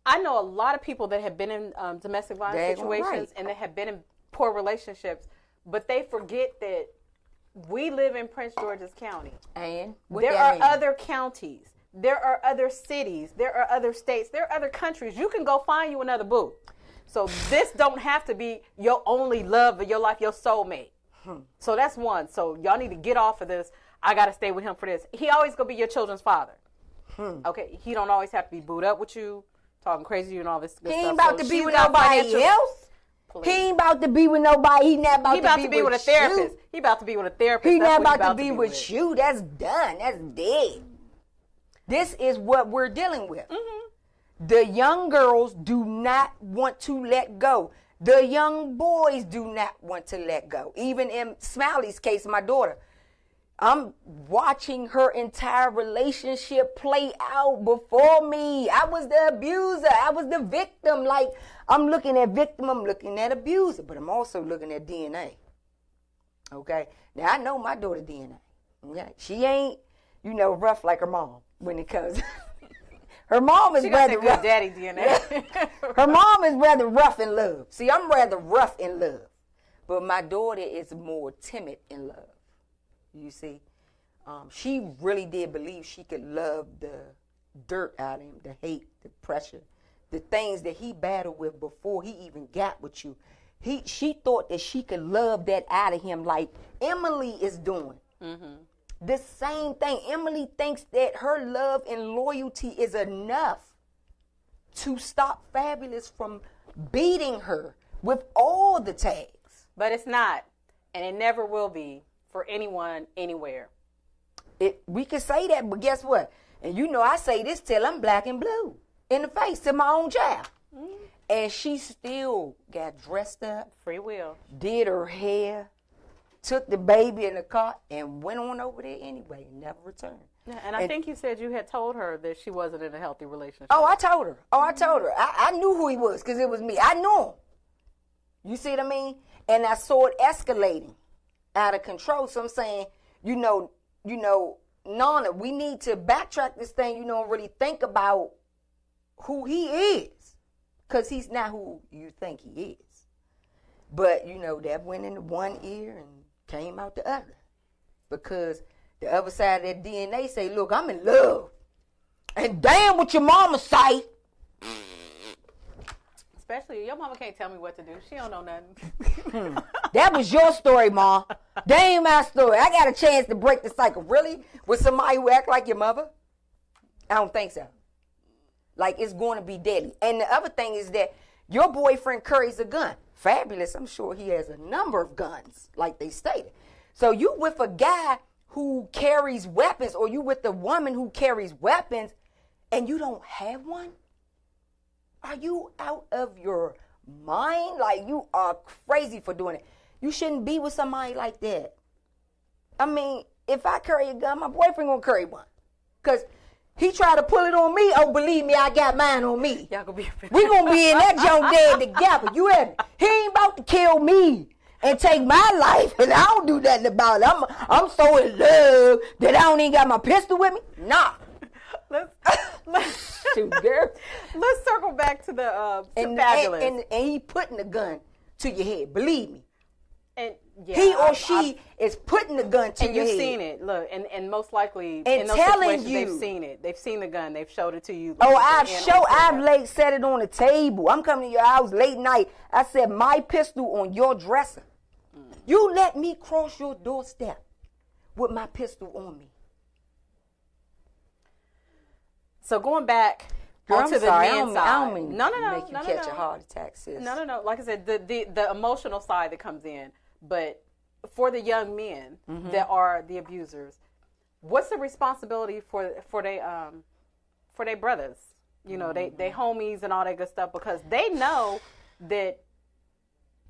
I know a lot of people that have been in domestic violence situations and that have been in poor relationships, but they forget that we live in Prince George's County. And there are other counties. There are other cities. There are other states. There are other countries. You can go find you another boo. So this don't have to be your only love of your life, your soulmate. So that's one. So y'all need to get off of this. I got to stay with him for this. He always going to be your children's father. Okay? He don't always have to be booed up with you, talking crazy to you and all this good stuff. He ain't about to be with nobody else. He ain't about to be with nobody. He not about to be with a therapist. He about to be with a therapist. He not about to be with you. That's done. That's dead. This is what we're dealing with. The young girls do not want to let go. The young boys do not want to let go. Even in Smiley's case, my daughter, I'm watching her entire relationship play out before me. I was the abuser. I was the victim. Like, I'm looking at victim, I'm looking at abuser, but I'm also looking at DNA. Okay? Now, I know my daughter's DNA. Okay? She ain't, rough like her mom when it comes. Her mom is rather rough. Daddy DNA. Her mom is rather rough in love. See, I'm rather rough in love. But my daughter is more timid in love. You see? She really did believe she could love the dirt out of him, the hate, the pressure, the things that he battled with before he even got with you. She thought that she could love that out of him like Emily is doing. The same thing. Emily thinks that her love and loyalty is enough to stop Fabulous from beating her with all the tags. But it's not, and it never will be for anyone, anywhere. We can say that, but guess what? And I say this till I'm black and blue in the face to my own child. And she still got dressed up. Free will. Did her hair. Took the baby in the car and went on over there anyway and never returned. Yeah, and I think you said you had told her that she wasn't in a healthy relationship. Oh, I told her. I knew who he was because it was me. I knew him. You see what I mean? And I saw it escalating out of control. So I'm saying, Nana, we need to backtrack this thing, really think about who he is. Because he's not who you think he is. But, that went into one ear and came out the other. Because the other side of that DNA say, look, I'm in love. And damn what your mama say. Especially, your mama can't tell me what to do. She don't know nothing. That was your story, Ma. That ain't my story. I got a chance to break the cycle. Really? With somebody who act like your mother? I don't think so. Like, it's going to be deadly. And the other thing is that your boyfriend carries a gun. Fabulous, I'm sure he has a number of guns, like they stated. So you with a guy who carries weapons, or you with a woman who carries weapons, and you don't have one? Are you out of your mind? Like, you are crazy for doing it. You shouldn't be with somebody like that. I mean, if I carry a gun, my boyfriend gonna carry one. Because he tried to pull it on me. Oh, believe me, I got mine on me. Y'all gonna be we gonna be in that junk dead together. You hear me? He ain't about to kill me and take my life, and I don't do nothing about it. I'm so in love that I don't even got my pistol with me. Nah. Let's Shoot, girl. Let's circle back to the Fabulous. And he putting the gun to your head. Believe me. And yeah, he or she is putting the gun to your head. And you've seen it. Look, and most likely and in those telling situations, you, they've seen it. They've seen the gun. They've showed it to you. Oh, I've set it on the table. I'm coming to your house late night. I said, my pistol on your dresser. You let me cross your doorstep with my pistol on me. So going back Girl, onto the sorry, men's side. I don't mean no, make you catch a heart attack, sis. No. Like I said, the emotional side that comes in. But for the young men that are the abusers, what's the responsibility for their brothers? You know, they homies and all that good stuff, because they know that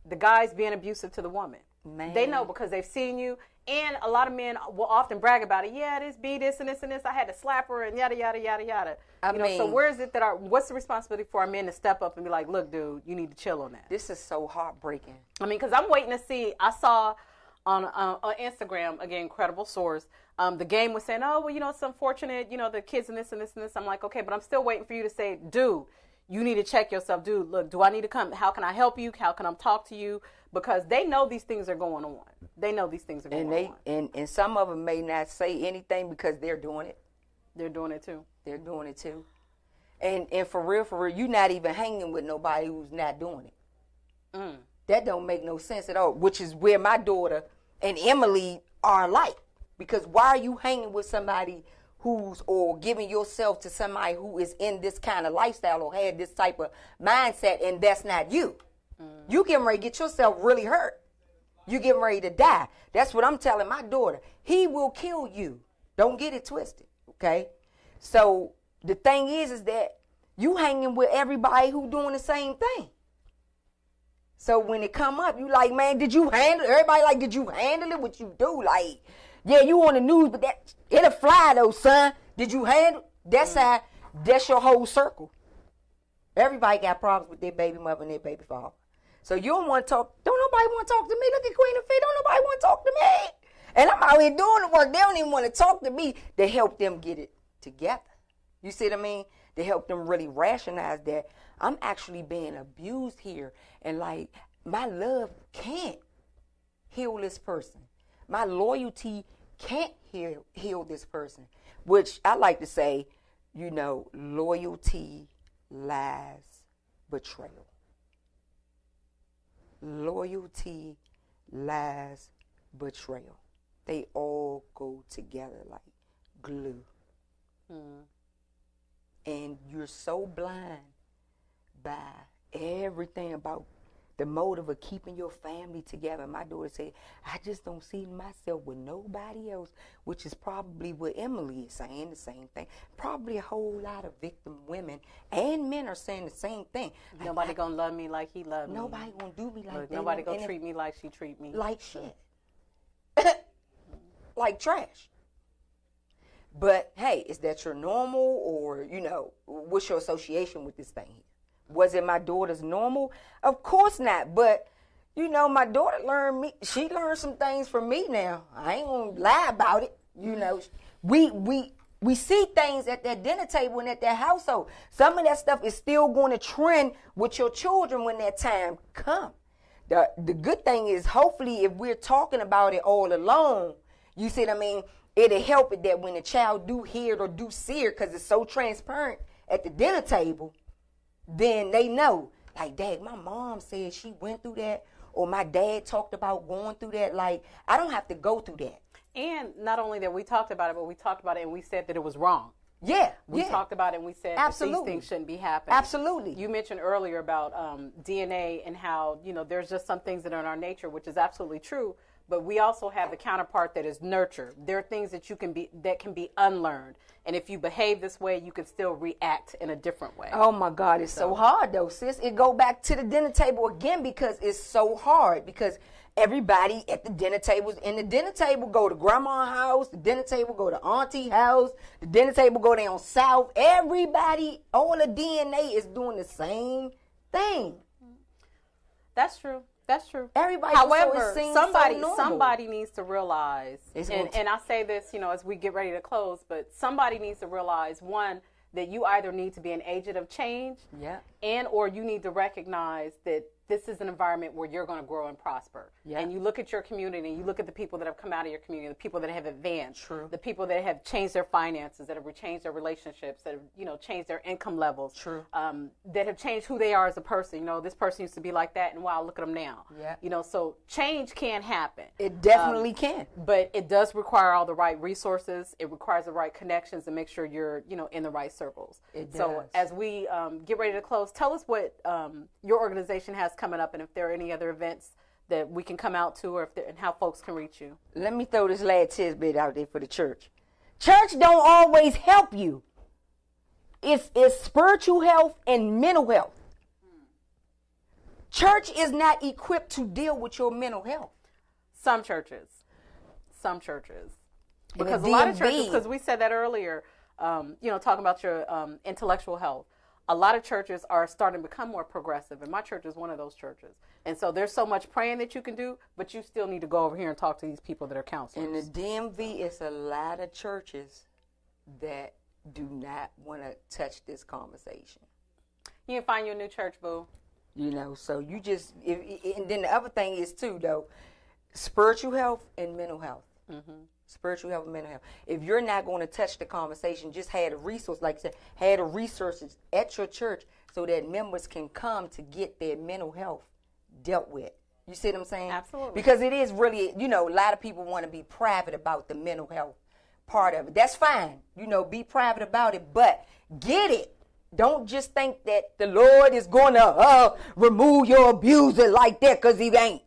the guy's being abusive to the woman. Man. They know because they've seen you. And a lot of men will often brag about it. Yeah, this and this. I had to slap her and yada, yada, yada, yada. So where is it what's the responsibility for our men to step up and be like, look, dude, you need to chill on that? This is so heartbreaking. I mean, because I'm waiting to see. I saw on Instagram, again, credible source, the game was saying, oh, well, it's unfortunate, the kids and this and this and this. I'm like, okay, but I'm still waiting for you to say, dude, you need to check yourself. Dude, look, do I need to come? How can I help you? How can I talk to you? Because they know these things are going on. They know these things are going on. And some of them may not say anything because they're doing it. They're doing it too. They're doing it too. And for real, you're not even hanging with nobody who's not doing it. That don't make no sense at all, which is where my daughter and Emily are alike. Because why are you hanging with somebody or giving yourself to somebody who is in this kind of lifestyle or had this type of mindset, and that's not you? You getting ready to get yourself really hurt. You getting ready to die. That's what I'm telling my daughter. He will kill you. Don't get it twisted, okay? So the thing is that you hanging with everybody who doing the same thing. So when it come up, you like, man, did you handle it? Everybody like, did you handle it? What you do? Like, yeah, you on the news, but it'll fly though, son. Did you handle it? That's your whole circle. Everybody got problems with their baby mother and their baby father. So you don't want to talk. Don't nobody want to talk to me. Look at Queen of Faith. Don't nobody want to talk to me. And I'm out here doing the work. They don't even want to talk to me to help them get it together. You see what I mean? To help them really rationalize that I'm actually being abused here. And like, my love can't heal this person. My loyalty can't heal this person. Which I like to say, you know, loyalty, lies, betrayal. Loyalty, lies, betrayal. They all go together like glue. And you're so blind by everything about the motive of keeping your family together. My daughter said, I just don't see myself with nobody else, which is probably what Emily is saying, the same thing. Probably a whole lot of victim women and men are saying the same thing. Nobody gonna love me like he loved me. Nobody gonna do me like that. Nobody gonna treat me like she treat me. Like shit. Like trash. But hey, is that your normal, or, you know, what's your association with this thing? Was it my daughter's normal? Of course not. But, you know, my daughter she learned some things from me now. I ain't gonna lie about it. You know, we see things at that dinner table and at that household. Some of that stuff is still going to trend with your children when that time comes. The good thing is, hopefully, if we're talking about it all along, you see what I mean? It'll help it that when the child do hear it or do see it, because it's so transparent at the dinner table, then they know, like, Dad, my mom said she went through that, or my dad talked about going through that. Like, I don't have to go through that. And not only that we talked about it, but we talked about it and we said that it was wrong. Yeah. We talked about it and we said that these things shouldn't be happening. Absolutely. You mentioned earlier about DNA and how, you know, there's just some things that are in our nature, which is absolutely true. But we also have the counterpart that is nurture. There are things that can be unlearned. And if you behave this way, you can still react in a different way. Oh my God, it's so hard though, sis. It go back to the dinner table again, because it's so hard. Because everybody at the dinner tables, and the dinner table go to grandma's house, the dinner table go to auntie house, the dinner table go down south. Everybody, all the DNA is doing the same thing. That's true. That's true. Everybody. However, somebody needs to realize, and I say this, you know, as we get ready to close, but somebody needs to realize, one, that you either need to be an agent of change, and or you need to recognize that this is an environment where you're going to grow and prosper. And you look at your community, and you look at the people that have come out of your community, the people that have advanced, the people that have changed their finances, that have changed their relationships, that have, you know, changed their income levels, that have changed who they are as a person. You know, this person used to be like that, and wow, look at them now. You know, so change can happen. It definitely can. But it does require all the right resources. It requires the right connections, and make sure you're, you know, in the right circles. So as we get ready to close, tell us what your organization has coming up, and if there are any other events that we can come out to, or and how folks can reach you. Let me throw this last tidbit out there for the church. Church don't always help you. It's spiritual health and mental health. Church is not equipped to deal with your mental health. Some churches. Because a lot of churches, because we said that earlier, you know, talking about your intellectual health. A lot of churches are starting to become more progressive, and my church is one of those churches. And so there's so much praying that you can do, but you still need to go over here and talk to these people that are counselors. In the DMV, it's a lot of churches that do not want to touch this conversation. You can find you a new church, boo. You know, so you just, and then the other thing is too, though, spiritual health and mental health. spiritual health and mental health. If you're not going to touch the conversation, just had a resource, like I said, had a resources at your church so that members can come to get their mental health dealt with. You see what I'm saying? Absolutely. Because it is really, a lot of people want to be private about the mental health part of it. That's fine. Be private about it, but get it. Don't just think that the Lord is going to remove your abuser like that, because he ain't.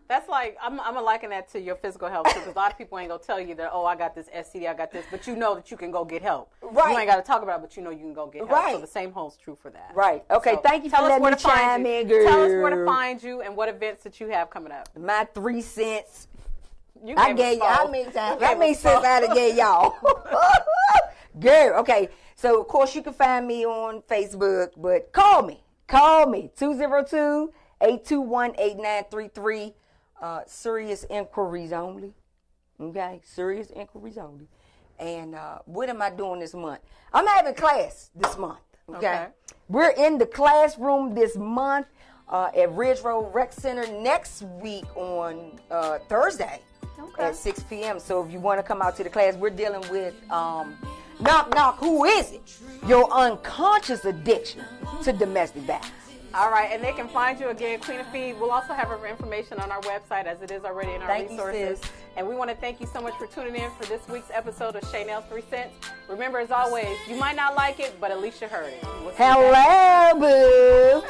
That's like, I'm going to liken that to your physical health, because a lot of people ain't going to tell you that, I got this STD, I got this, but you know that you can go get help. Right. You ain't got to talk about it, but you know you can go get help. Right. So the same holds true for that. Right. Okay, so thank you for letting me chime in, girl. Tell us where to find you and what events that you have coming up. My 3 cents. I gave y'all. How many cents I gave y'all? Girl, okay. So, of course, you can find me on Facebook, but call me. 202-821-8933. Serious inquiries only. Okay? Serious inquiries only. And what am I doing this month? I'm having class this month. Okay? We're in the classroom this month at Ridge Road Rec Center next week on Thursday at 6 p.m. So if you want to come out to the class, we're dealing with knock, knock, who is it? Your unconscious addiction to domestic violence. All right, and they can find you again, Queen of Feed. We'll also have our information on our website, as it is already in our resources. You, and we want to thank you so much for tuning in for this week's episode of Shaynel's 3 Cents. Remember, as always, you might not like it, but at least you heard it. Hello, boo.